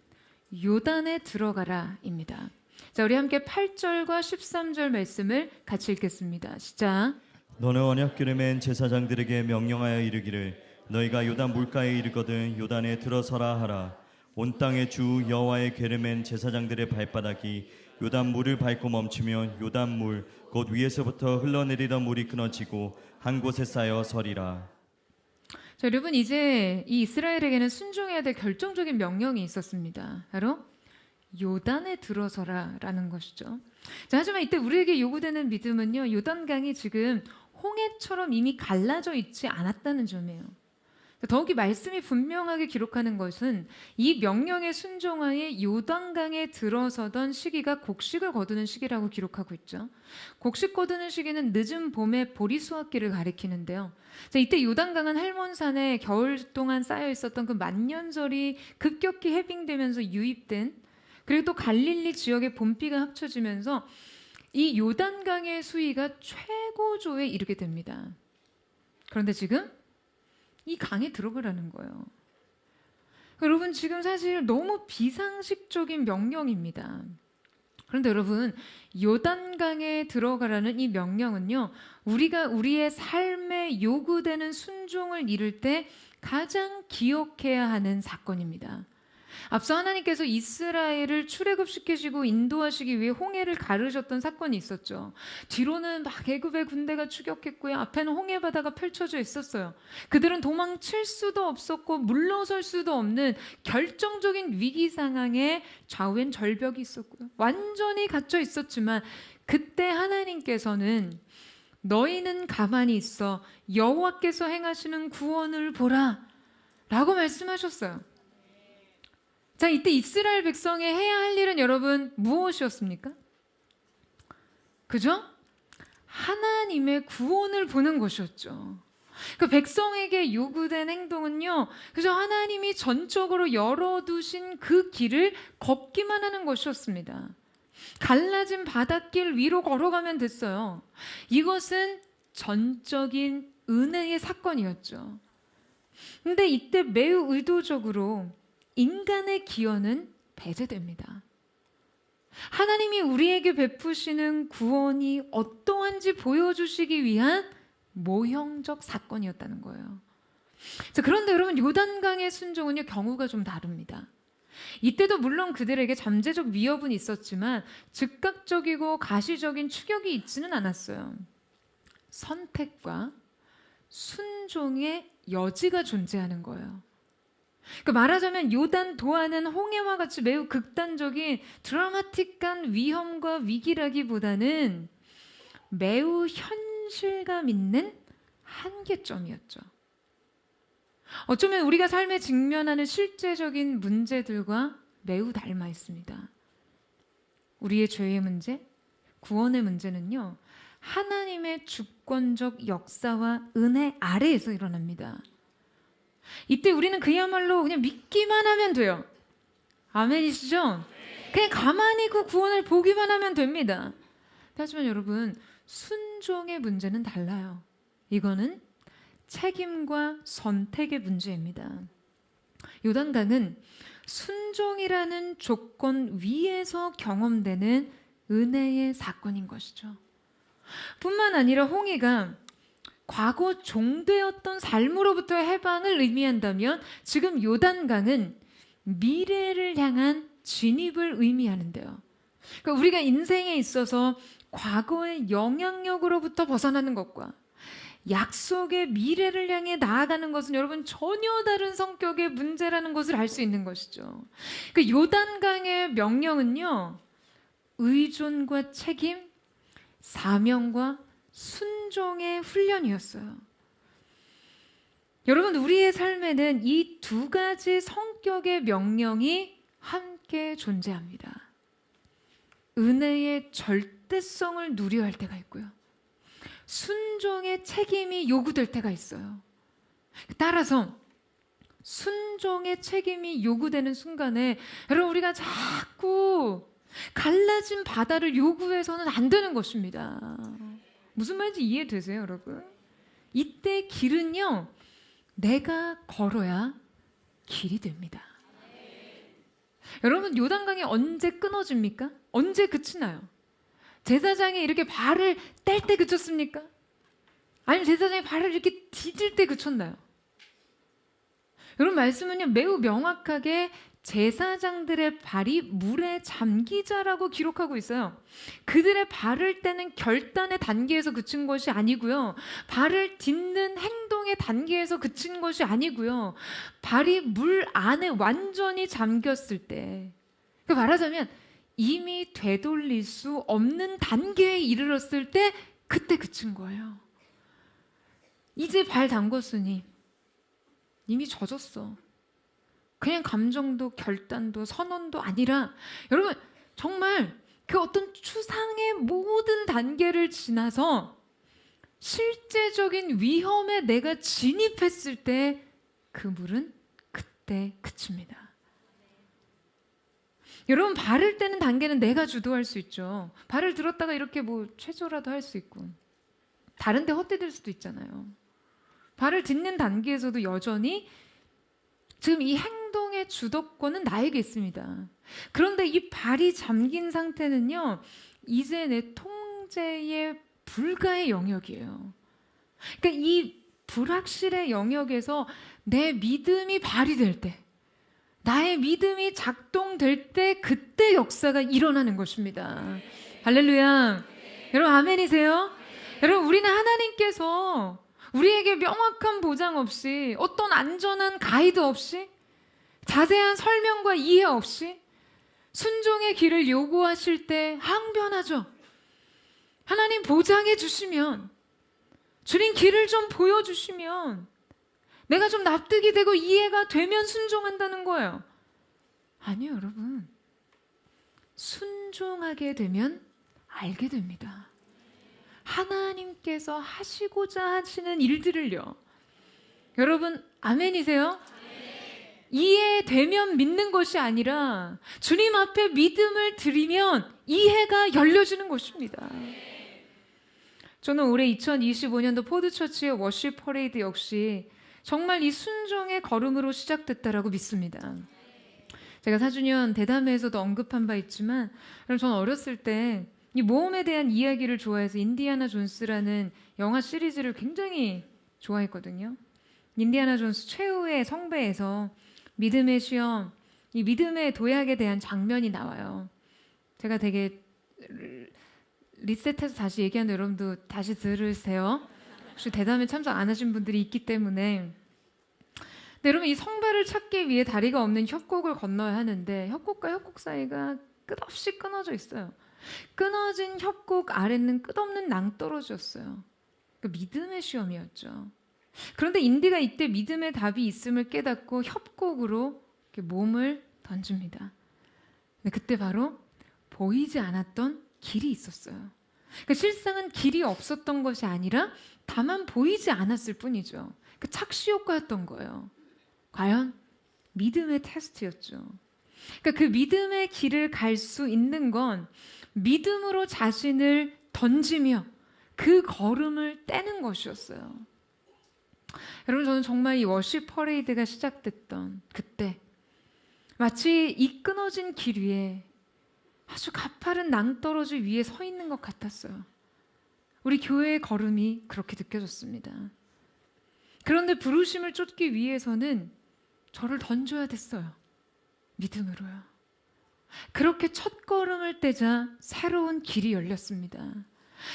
요단에 들어가라입니다. 자, 우리 함께 8절과 13절 말씀을 같이 읽겠습니다. 시작. 너는 언약궤를 맨 제사장들에게 명령하여 이르기를 너희가 요단 물가에 이르거든 요단에 들어서라 하라. 온 땅의 주 여호와의 궤를 맨 제사장들의 발바닥이 요단 물을 밟고 멈추면 요단 물 곧 위에서부터 흘러내리던 물이 끊어지고 한 곳에 쌓여 서리라. 자, 여러분 이제 이 이스라엘에게는 순종해야 될 결정적인 명령이 있었습니다. 바로 요단에 들어서라라는 것이죠. 자, 하지만 이때 우리에게 요구되는 믿음은요. 요단강이 지금 홍해처럼 이미 갈라져 있지 않았다는 점이에요. 더욱이 말씀이 분명하게 기록하는 것은 이 명령에 순종하여 요단강에 들어서던 시기가 곡식을 거두는 시기라고 기록하고 있죠. 곡식 거두는 시기는 늦은 봄의 보리 수확기를 가리키는데요. 자, 이때 요단강은 할몬산에 겨울 동안 쌓여 있었던 그 만년설이 급격히 해빙되면서 유입된 그리고 또 갈릴리 지역의 봄비가 합쳐지면서 이 요단강의 수위가 최고조에 이르게 됩니다. 그런데 지금 이 강에 들어가라는 거예요. 여러분 지금 사실 너무 비상식적인 명령입니다. 그런데 여러분 요단강에 들어가라는 이 명령은요. 우리가 우리의 삶에 요구되는 순종을 이룰 때 가장 기억해야 하는 사건입니다. 앞서 하나님께서 이스라엘을 출애굽시키시고 인도하시기 위해 홍해를 가르셨던 사건이 있었죠. 뒤로는 막 애굽의 군대가 추격했고요. 앞에는 홍해 바다가 펼쳐져 있었어요. 그들은 도망칠 수도 없었고 물러설 수도 없는 결정적인 위기 상황에 좌우엔 절벽이 있었고요. 완전히 갇혀 있었지만 그때 하나님께서는 너희는 가만히 있어 여호와께서 행하시는 구원을 보라 라고 말씀하셨어요. 자, 이때 이스라엘 백성이 해야 할 일은 여러분 무엇이었습니까? 그죠? 하나님의 구원을 보는 것이었죠. 그 백성에게 요구된 행동은요, 그저 하나님이 전적으로 열어두신 그 길을 걷기만 하는 것이었습니다. 갈라진 바닷길 위로 걸어가면 됐어요. 이것은 전적인 은혜의 사건이었죠. 근데 이때 매우 의도적으로 인간의 기여는 배제됩니다. 하나님이 우리에게 베푸시는 구원이 어떠한지 보여주시기 위한 모형적 사건이었다는 거예요. 자, 그런데 여러분, 요단강의 순종은요, 경우가 좀 다릅니다. 이때도 물론 그들에게 잠재적 위협은 있었지만 즉각적이고 가시적인 추격이 있지는 않았어요. 선택과 순종의 여지가 존재하는 거예요. 그러니까 말하자면 요단 도하는 홍해와 같이 매우 극단적인 드라마틱한 위험과 위기라기보다는 매우 현실감 있는 한계점이었죠. 어쩌면 우리가 삶에 직면하는 실제적인 문제들과 매우 닮아 있습니다. 우리의 죄의 문제, 구원의 문제는요, 하나님의 주권적 역사와 은혜 아래에서 일어납니다. 이때 우리는 그야말로 그냥 믿기만 하면 돼요. 아멘이시죠? 그냥 가만히 그 구원을 보기만 하면 됩니다. 하지만 여러분, 순종의 문제는 달라요. 이거는 책임과 선택의 문제입니다. 요단강은 순종이라는 조건 위에서 경험되는 은혜의 사건인 것이죠. 뿐만 아니라 홍해가 과거 종되었던 삶으로부터의 해방을 의미한다면 지금 요단강은 미래를 향한 진입을 의미하는데요. 그러니까 우리가 인생에 있어서 과거의 영향력으로부터 벗어나는 것과 약속의 미래를 향해 나아가는 것은 여러분 전혀 다른 성격의 문제라는 것을 알 수 있는 것이죠. 그 요단강의 명령은요, 의존과 책임, 사명과 순종의 훈련이었어요. 여러분, 우리의 삶에는 이 두 가지 성격의 명령이 함께 존재합니다. 은혜의 절대성을 누려야 할 때가 있고요, 순종의 책임이 요구될 때가 있어요. 따라서 순종의 책임이 요구되는 순간에 여러분, 우리가 자꾸 갈라진 바다를 요구해서는 안 되는 것입니다. 무슨 말인지 이해되세요, 여러분? 이때 길은요, 내가 걸어야 길이 됩니다. 여러분, 요단강이 언제 끊어집니까? 언제 그치나요? 제사장이 이렇게 발을 뗄 때 그쳤습니까? 아니면 제사장이 발을 이렇게 디딜 때 그쳤나요? 여러분, 말씀은요, 매우 명확하게 제사장들의 발이 물에 잠기자라고 기록하고 있어요. 그들의 발을 떼는 결단의 단계에서 그친 것이 아니고요, 발을 딛는 행동의 단계에서 그친 것이 아니고요, 발이 물 안에 완전히 잠겼을 때, 그러니까 말하자면 이미 되돌릴 수 없는 단계에 이르렀을 때 그때 그친 거예요. 이제 발 담궜으니 이미 젖었어. 그냥 감정도 결단도 선언도 아니라 여러분, 정말 그 어떤 추상의 모든 단계를 지나서 실제적인 위험에 내가 진입했을 때 그 물은 그때 그칩니다. 여러분, 발을 떼는 단계는 내가 주도할 수 있죠. 발을 들었다가 이렇게 뭐 최저라도 할 수 있고, 다른 데 헛디딜 수도 있잖아요. 발을 딛는 단계에서도 여전히 지금 이 행동의 주도권은 나에게 있습니다. 그런데 이 발이 잠긴 상태는요, 이제 내 통제의 불가의 영역이에요. 그러니까 이 불확실의 영역에서 내 믿음이 발휘될 때, 나의 믿음이 작동될 때 그때 역사가 일어나는 것입니다. 할렐루야. 여러분, 아멘이세요? 여러분, 우리는 하나님께서 우리에게 명확한 보장 없이, 어떤 안전한 가이드 없이, 자세한 설명과 이해 없이 순종의 길을 요구하실 때 항변하죠. 하나님 보장해 주시면, 주님 길을 좀 보여주시면, 내가 좀 납득이 되고 이해가 되면 순종한다는 거예요. 아니요, 여러분. 순종하게 되면 알게 됩니다. 하나님께서 하시고자 하시는 일들을요. 여러분, 아멘이세요? 이해되면 믿는 것이 아니라 주님 앞에 믿음을 드리면 이해가 열려지는 것입니다. 저는 올해 2025년도 포드처치의 워십 퍼레이드 역시 정말 이 순종의 걸음으로 시작됐다라고 믿습니다. 제가 4주년 대담회에서도 언급한 바 있지만 그럼 전 어렸을 때 이 모험에 대한 이야기를 좋아해서 인디아나 존스라는 영화 시리즈를 굉장히 좋아했거든요. 인디아나 존스 최후의 성배에서 믿음의 시험, 이 믿음의 도약에 대한 장면이 나와요. 제가 되게 리셋해서 다시 얘기하는데 여러분도 다시 들으세요. 혹시 대담에 참석 안 하신 분들이 있기 때문에. 근데 여러분 이 성배를 찾기 위해 다리가 없는 협곡을 건너야 하는데 협곡과 협곡 사이가 끝없이 끊어져 있어요. 끊어진 협곡 아래는 끝없는 낭떠러지였어요. 그러니까 믿음의 시험이었죠. 그런데 인디가 이때 믿음의 답이 있음을 깨닫고 협곡으로 이렇게 몸을 던집니다. 근데 그때 바로 보이지 않았던 길이 있었어요. 그러니까 실상은 길이 없었던 것이 아니라 다만 보이지 않았을 뿐이죠. 그 착시 효과였던 거예요. 과연 믿음의 테스트였죠. 그러니까 그 믿음의 길을 갈 수 있는 건 믿음으로 자신을 던지며 그 걸음을 떼는 것이었어요. 여러분 저는 정말 이 워십 퍼레이드가 시작됐던 그때 마치 이 끊어진 길 위에 아주 가파른 낭떠러지 위에 서 있는 것 같았어요. 우리 교회의 걸음이 그렇게 느껴졌습니다. 그런데 부르심을 쫓기 위해서는 저를 던져야 됐어요. 믿음으로요. 그렇게 첫 걸음을 떼자 새로운 길이 열렸습니다.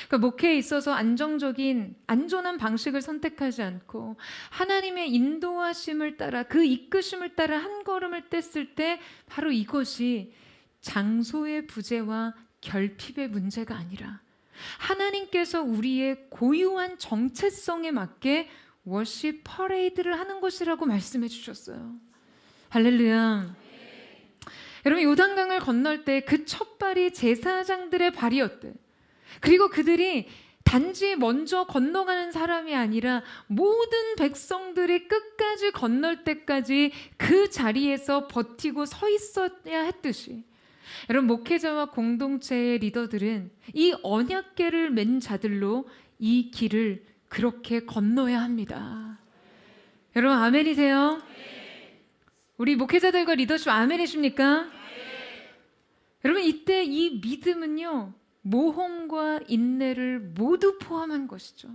그러니까 목회에 있어서 안전한 방식을 선택하지 않고 하나님의 인도하심을 따라 그 이끄심을 따라 한 걸음을 뗐을 때 바로 이것이 장소의 부재와 결핍의 문제가 아니라 하나님께서 우리의 고유한 정체성에 맞게 워십 퍼레이드를 하는 것이라고 말씀해 주셨어요. 할렐루야. 여러분 요단강을 건널 때 그 첫 발이 제사장들의 발이었대. 그리고 그들이 단지 먼저 건너가는 사람이 아니라 모든 백성들이 끝까지 건널 때까지 그 자리에서 버티고 서 있어야 했듯이 여러분 목회자와 공동체의 리더들은 이 언약궤를 맨 자들로 이 길을 그렇게 건너야 합니다. 여러분 아멘이세요? 우리 목회자들과 리더십 아멘이십니까? 여러분 이때 이 믿음은요 모험과 인내를 모두 포함한 것이죠.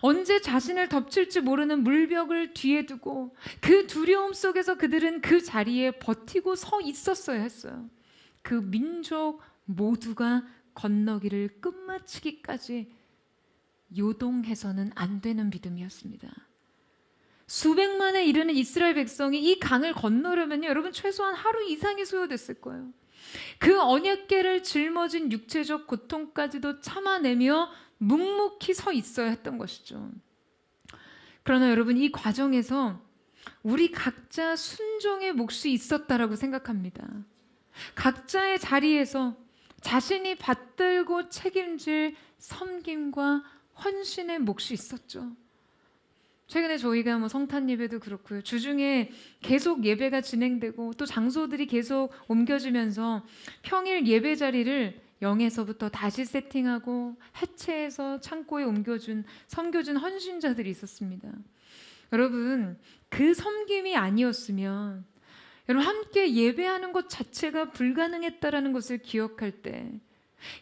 언제 자신을 덮칠지 모르는 물벽을 뒤에 두고 그 두려움 속에서 그들은 그 자리에 버티고 서 있었어야 했어요. 그 민족 모두가 건너기를 끝마치기까지 요동해서는 안 되는 믿음이었습니다. 수백만에 이르는 이스라엘 백성이 이 강을 건너려면 여러분 최소한 하루 이상이 소요됐을 거예요. 그 언약궤를 짊어진 육체적 고통까지도 참아내며 묵묵히 서 있어야 했던 것이죠. 그러나 여러분 이 과정에서 우리 각자 순종의 몫이 있었다라고 생각합니다. 각자의 자리에서 자신이 받들고 책임질 섬김과 헌신의 몫이 있었죠. 최근에 저희가 성탄 예배도 그렇고요. 주중에 계속 예배가 진행되고 또 장소들이 계속 옮겨지면서 평일 예배 자리를 0에서부터 다시 세팅하고 해체해서 창고에 섬겨준 헌신자들이 있었습니다. 여러분 그 섬김이 아니었으면 여러분 함께 예배하는 것 자체가 불가능했다라는 것을 기억할 때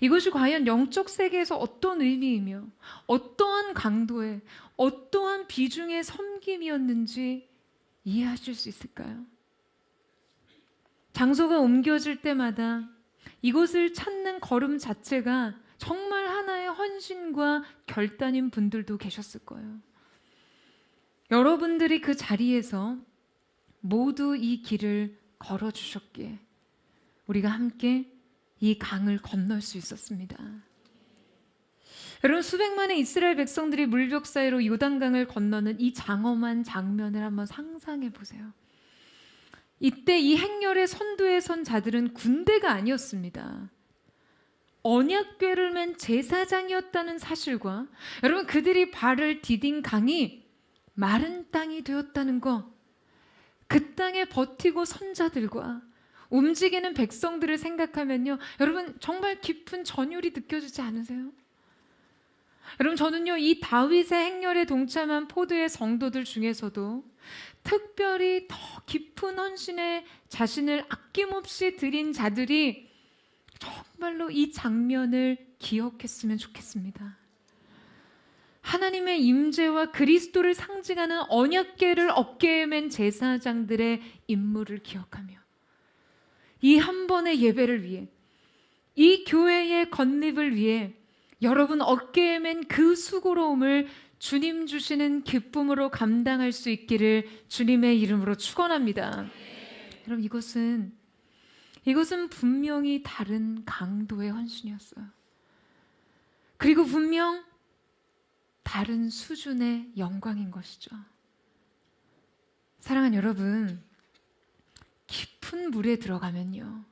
이것이 과연 영적 세계에서 어떤 의미이며 어떠한 강도의 어떠한 비중의 섬김이었는지 이해하실 수 있을까요? 장소가 옮겨질 때마다 이곳을 찾는 걸음 자체가 정말 하나의 헌신과 결단인 분들도 계셨을 거예요. 여러분들이 그 자리에서 모두 이 길을 걸어주셨기에 우리가 함께 이 강을 건널 수 있었습니다. 여러분 수백만의 이스라엘 백성들이 물벽 사이로 요단강을 건너는 이 장엄한 장면을 한번 상상해 보세요. 이때 이 행렬의 선두에 선 자들은 군대가 아니었습니다. 언약궤를 맨 제사장이었다는 사실과 여러분 그들이 발을 디딘 강이 마른 땅이 되었다는 것, 그 땅에 버티고 선 자들과 움직이는 백성들을 생각하면요 여러분 정말 깊은 전율이 느껴지지 않으세요? 여러분, 저는요, 이 다윗의 행렬에 동참한 포도의 성도들 중에서도 특별히 더 깊은 헌신에 자신을 아낌없이 드린 자들이 정말로 이 장면을 기억했으면 좋겠습니다. 하나님의 임재와 그리스도를 상징하는 언약궤를 어깨에 맨 제사장들의 임무를 기억하며 이 한 번의 예배를 위해, 이 교회의 건립을 위해 여러분 어깨에 맨 그 수고로움을 주님 주시는 기쁨으로 감당할 수 있기를 주님의 이름으로 축원합니다. 여러분, 이것은 분명히 다른 강도의 헌신이었어요. 그리고 분명 다른 수준의 영광인 것이죠. 사랑하는 여러분, 깊은 물에 들어가면요,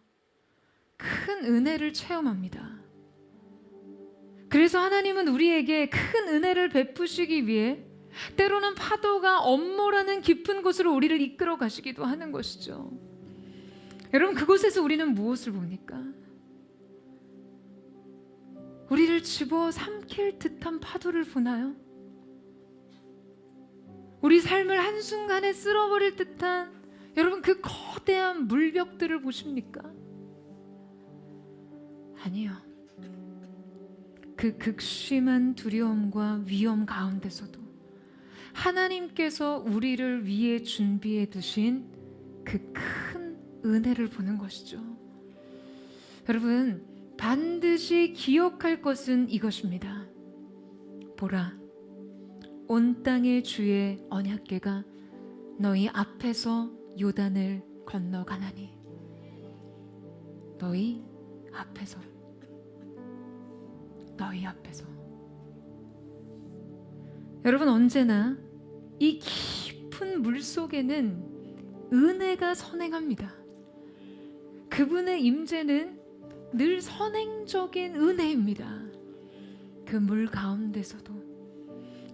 큰 은혜를 체험합니다. 그래서 하나님은 우리에게 큰 은혜를 베푸시기 위해 때로는 파도가 엄몰하는 깊은 곳으로 우리를 이끌어 가시기도 하는 것이죠. 여러분, 그곳에서 우리는 무엇을 봅니까? 우리를 집어 삼킬 듯한 파도를 보나요? 우리 삶을 한순간에 쓸어버릴 듯한 여러분 그 거대한 물벽들을 보십니까? 아니요. 그 극심한 두려움과 위험 가운데서도 하나님께서 우리를 위해 준비해 두신 그 큰 은혜를 보는 것이죠. 여러분, 반드시 기억할 것은 이것입니다. 보라, 온 땅의 주의 언약궤가 너희 앞에서 요단을 건너가나니. 너희 앞에서. 여러분, 언제나 이 깊은 물 속에는 은혜가 선행합니다. 그분의 임재는 늘 선행적인 은혜입니다. 그 물 가운데서도,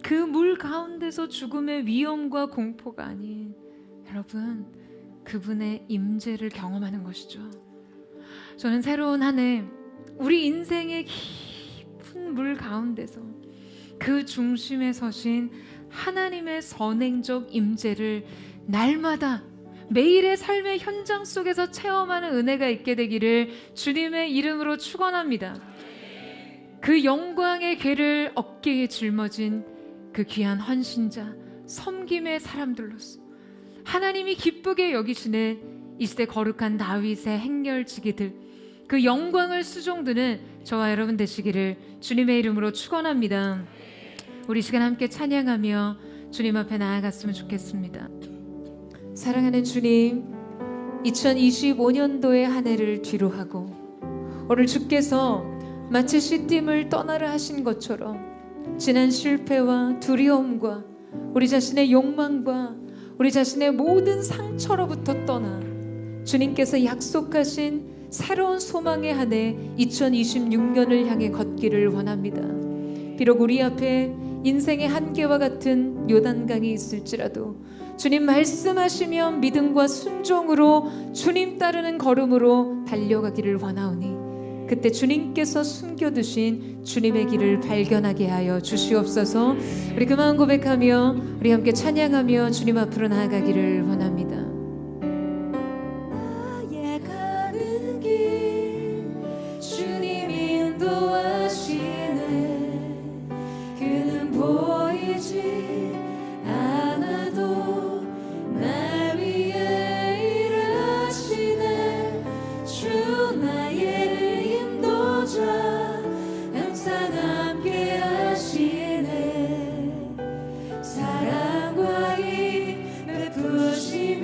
그 물 가운데서 죽음의 위험과 공포가 아닌 여러분, 그분의 임재를 경험하는 것이죠. 저는 새로운 한 해 우리 인생의 깊은 물 가운데서 그 중심에 서신 하나님의 선행적 임재를 날마다 매일의 삶의 현장 속에서 체험하는 은혜가 있게 되기를 주님의 이름으로 축원합니다. 그 영광의 궤를 어깨에 짊어진 그 귀한 헌신자, 섬김의 사람들로서 하나님이 기쁘게 여기시는 이 시대 거룩한 다윗의 행렬지기들, 그 영광을 수종드는 저와 여러분 되시기를 주님의 이름으로 축원합니다. 우리 시간 함께 찬양하며 주님 앞에 나아갔으면 좋겠습니다. 사랑하는 주님, 2025년도의 한 해를 뒤로하고 오늘 주께서 마치 시딤을 떠나라 하신 것처럼 지난 실패와 두려움과 우리 자신의 욕망과 우리 자신의 모든 상처로부터 떠나 주님께서 약속하신 새로운 소망의 한 해 2026년을 향해 걷기를 원합니다. 비록 우리 앞에 인생의 한계와 같은 요단강이 있을지라도 주님 말씀하시면 믿음과 순종으로 주님 따르는 걸음으로 달려가기를 원하오니 그때 주님께서 숨겨두신 주님의 길을 발견하게 하여 주시옵소서. 우리 그 마음 고백하며 우리 함께 찬양하며 주님 앞으로 나아가기를 원합니다. 나의 가는 길 주님 인도하시네. 그는 보이지 않아도 날 위해 일하시네. 주 나의 인도자 항상 함께 하시네. 사랑과 힘 베푸시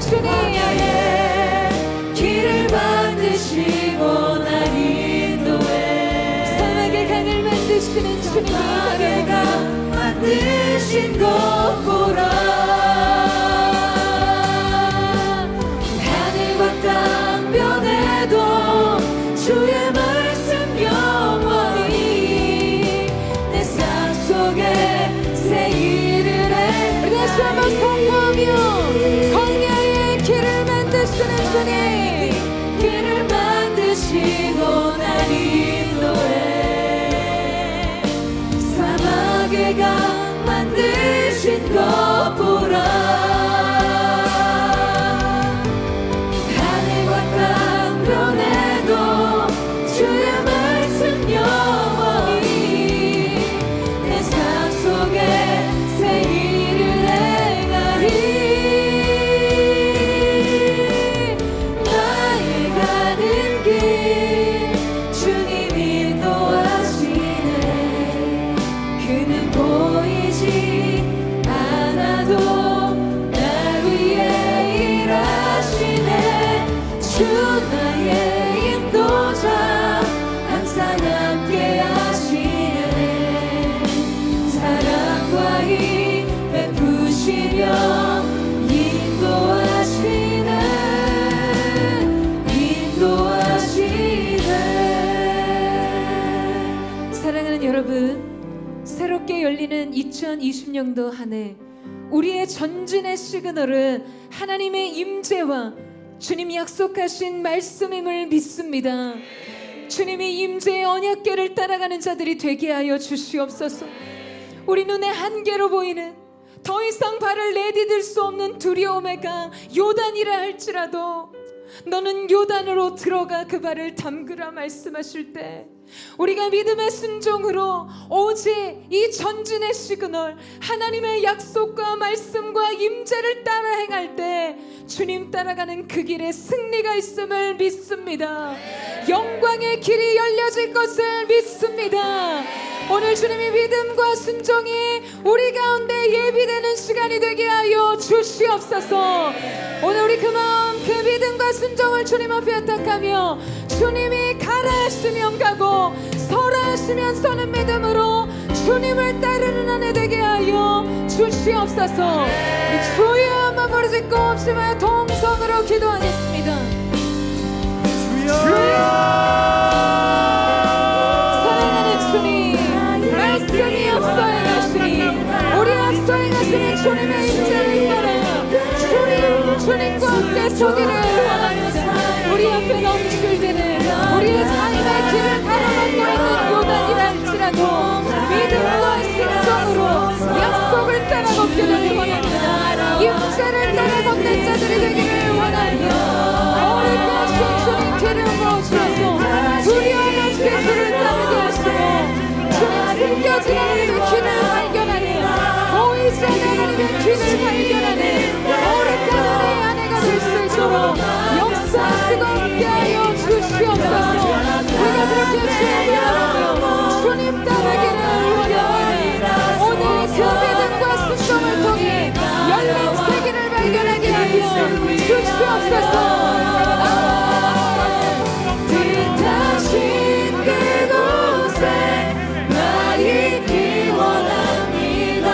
주님 길을 만드시고 날 인도해 사막의 강을 만드시는 주님이 사막의 강 만드신 것 보라 하늘과 땅 변해도 주의 말씀 영원히 내 삶 속에 새 일을 해 우리 다시 한번 선포하며 광야의 길을 만드시는 주님 길을 만드시고 날 인도해 사막의 강 만드신 것 보라 하늘과 땅 변해도 주의 말씀 영원히 내 삶 속에 새 일을 행하리 나의 가는 길 주님이 인도하시네 그는 보이지 않아도 날 위해 일하시네 주 나의 인도자 항상 함께 하시네 사랑과 힘 베푸시며 인도하시네 사랑하는 여러분, 새롭게 열리는 2020년도 한 해 우리의 전진의 시그널은 하나님의 임재와 주님이 약속하신 말씀임을 믿습니다. 주님이 임재의 언약궤를 따라가는 자들이 되게 하여 주시옵소서. 우리 눈에 한계로 보이는 더 이상 발을 내디딜 수 없는 두려움의 강 요단이라 할지라도 너는 요단으로 들어가 그 발을 담그라 말씀하실 때 우리가 믿음의 순종으로 오직 이 전진의 시그널 하나님의 약속과 말씀과 임재를 따라 행할 때 주님 따라가는 그 길에 승리가 있음을 믿습니다. 영광의 길이 열려질 것을 믿습니다. 오늘 주님이 믿음과 순종이 우리 가운데 예비되는 시간이 되게 하여 주시옵소서. 오늘 우리 그 마음 그 믿음과 순종을 주님 앞에 의탁하며 주님이 가라 하시면 가고 서라 하시면 서는 믿음으로 주님을 따르는 한 해 되게 하여 주시옵소서. 우리 주여 한번 부르짖고 없으면 동성으로 기도하겠습니다. 사랑하는 주님 말씀이 앞서 행하시니 우리 앞서 행하시는 주님의 임재를 따라 주님과 함께 서기를 원합니다. 우리 앞에 넘실대는 우리의 삶의 길을 가로막고 있는 요단이라 할지라도 믿음과 신정으로 약속을 따라 걷기를 원합니다. 임재를 따라 걷는 자들이 되기를 원합니다. 거룩하신 주님 길을 부어주셔서 두려움 없이 길을 따르게 하시고 주님 숨겨진 하나님의 길을 발견하는 보이지 않는 하나님의 길을 발견하는 거룩한 은혜의 한 해가 될 수 있도록 역사하시고 함께하여 주시옵소서. 우리가 그렇게 주님을 바라며 주님 따르기를 원합니다. 오늘 그 믿음과 순종을 통해 열린 세계를 발견하게 하여 주시옵소서. 뜻하신 그곳에 나 있기 원합니다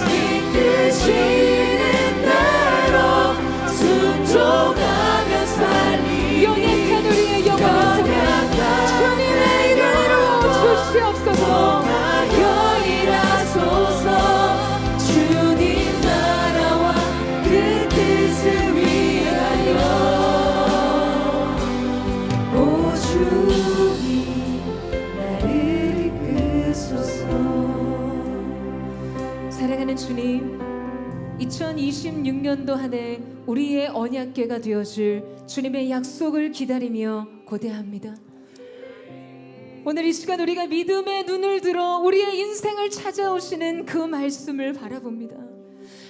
이끄시는 대로 순종하며 살리 연약한 우리의 영혼을 통해 주님의 이름으로 주시옵소서. 열일하소서 주님 나라와 그 뜻을 위하여 오 주님 나를 이끄소서 사랑하는 주님, 2026년도 한 해 우리의 언약궤가 되어줄 주님의 약속을 기다리며 고대합니다. 오늘 이 시간 우리가 믿음의 눈을 들어 우리의 인생을 찾아오시는 그 말씀을 바라봅니다.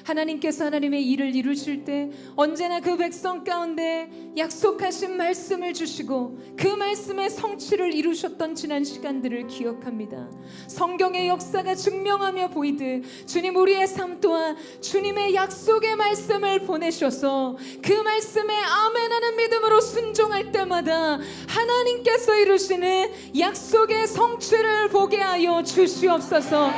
하나님께서 하나님의 일을 이루실 때 언제나 그 백성 가운데 약속하신 말씀을 주시고 그 말씀의 성취를 이루셨던 지난 시간들을 기억합니다. 성경의 역사가 증명하며 보이듯 주님 우리의 삶 또한 주님의 약속의 말씀을 보내셔서 그 말씀에 아멘하는 믿음으로 순종할 때마다 하나님께서 이루시는 약속의 성취를 보게 하여 주시옵소서.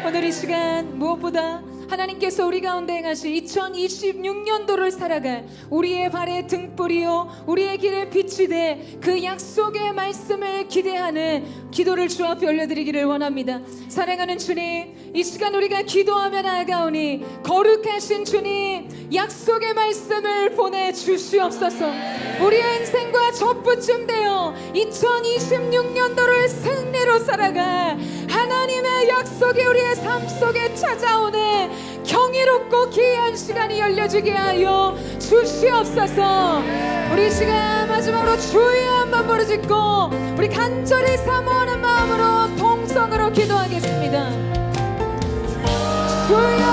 오늘 이 시간 무엇보다 하나님께서 우리 가운데 행하실 2026년도를 살아갈 우리의 발의 등불이요 우리의 길의 빛이 돼 그 약속의 말씀을 기대하는 기도를 주 앞에 올려드리기를 원합니다. 사랑하는 주님, 이 시간 우리가 기도하며 나아가오니 거룩하신 주님 약속의 말씀을 보내주시옵소서. 우리의 인생과 접붙임되어 2026년도를 승리로 살아갈 하나님의 약속이 우리의 삶 속에 찾아오는 경이롭고 기이한 시간이 열려지게 하여 주시옵소서. 우리 시간 마지막으로 주의 한번 부르짖고 우리 간절히 사모하는 마음으로 통성으로 기도하겠습니다. 주여,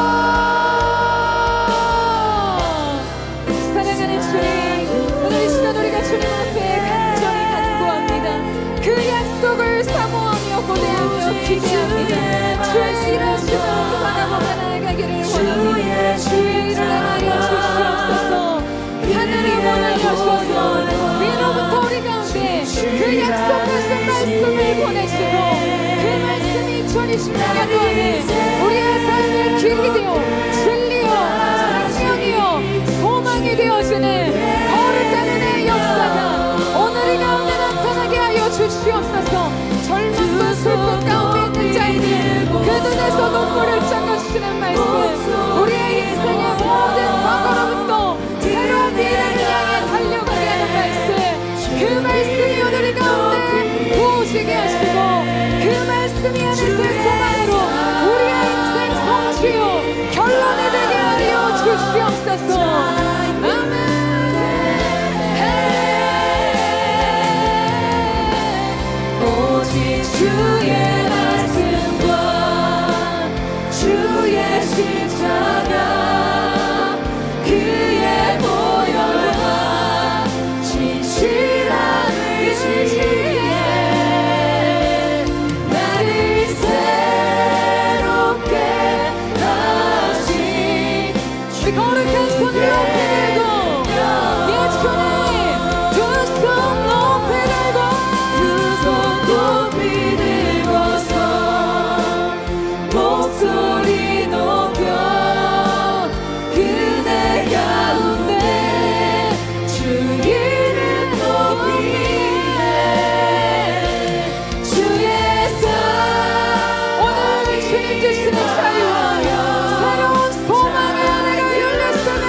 사랑하는 주님, 오늘 이 시간 우리가 주님 앞에 간절히 간구합니다. 그 약속을 사모하며 고대하며 기대합니다. 주의 일하심을 바라보며 나아가기를 원합니다. 주의 일을 하여 주시옵소서. 하늘의 문을 여셔서 위로부터 우리 가운데 그 약속하신 말씀을 보내시고 그 말씀이 2026년도 안에 우리의 삶의 길이 되어 진리요 생명이요 소망이 되어지는 거룩한 은혜의 역사가 오늘 이 가운데 나타나게 하여 주시옵소서. 절망과 슬픔 가운데 있는 자에게 그 눈에서 눈물을 닦아주시는 말씀, 우리의 인생의 모든 과거로부터 새로운 미래를 향해 달려가게 하는 말씀, 그 말씀이 오늘 이 가운데 부어지게 하시고 그 말씀이 하는 그 소망으로 우리의 인생 성취요 결론이 되게 하여 주시옵소서. 아멘. 오직 주의 말씀과 주의 십자가 그의 보혈과 진실한 의지에 나를 새롭게 하시. 우리 거룩한 손을 높이 들고 예 주님 두 손 높이 들고 두 손 높이 들고서 목소리 높여 그대 가운데 주 이름 높이네. 주의 삶 오늘 주님 주시는 자유와 새로운 소망의 은혜가 열렸으니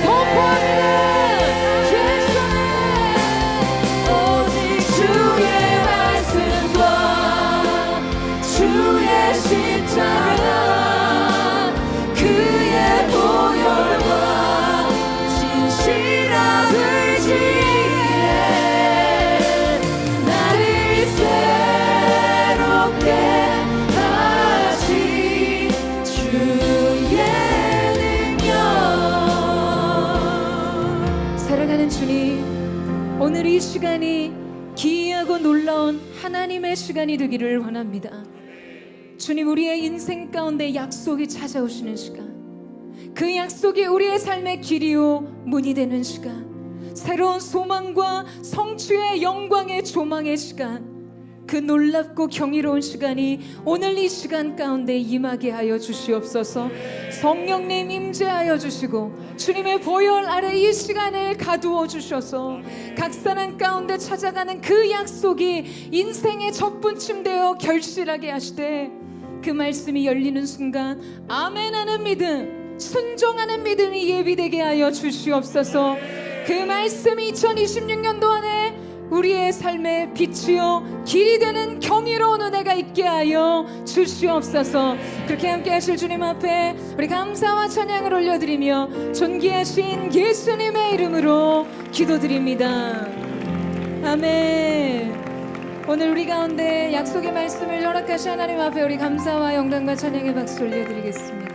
선포합니다. 오직 주의 말씀과 주의 십자가 그의 보혈과 진실한 의지에 나를 새롭게 하시 주의 능력. 사랑하는 주님, 오늘 이 시간이 기이하고 놀라운 하나님의 시간이 되기를 원합니다. 주님, 우리의 인생 가운데 약속이 찾아오시는 시간, 그 약속이 우리의 삶의 길이요 문이 되는 시간, 새로운 소망과 성취의 영광의 조망의 시간, 그 놀랍고 경이로운 시간이 오늘 이 시간 가운데 임하게 하여 주시옵소서. 성령님 임재하여 주시고 주님의 보혈 아래 이 시간을 가두어 주셔서 각 사람 가운데 찾아가는 그 약속이 인생의 첫분침되어 결실하게 하시되 그 말씀이 열리는 순간 아멘하는 믿음, 순종하는 믿음이 예비되게 하여 주시옵소서. 그 말씀이 2026년도 안에 우리의 삶의 빛이요 길이 되는 경이로운 은혜가 있게 하여 주시옵소서. 그렇게 함께 하실 주님 앞에 우리 감사와 찬양을 올려드리며 존귀하신 예수님의 이름으로 기도드립니다. 아멘. 오늘 우리 가운데 약속의 말씀을 허락하신 하나님 앞에 우리 감사와 영광과 찬양의 박수 올려드리겠습니다.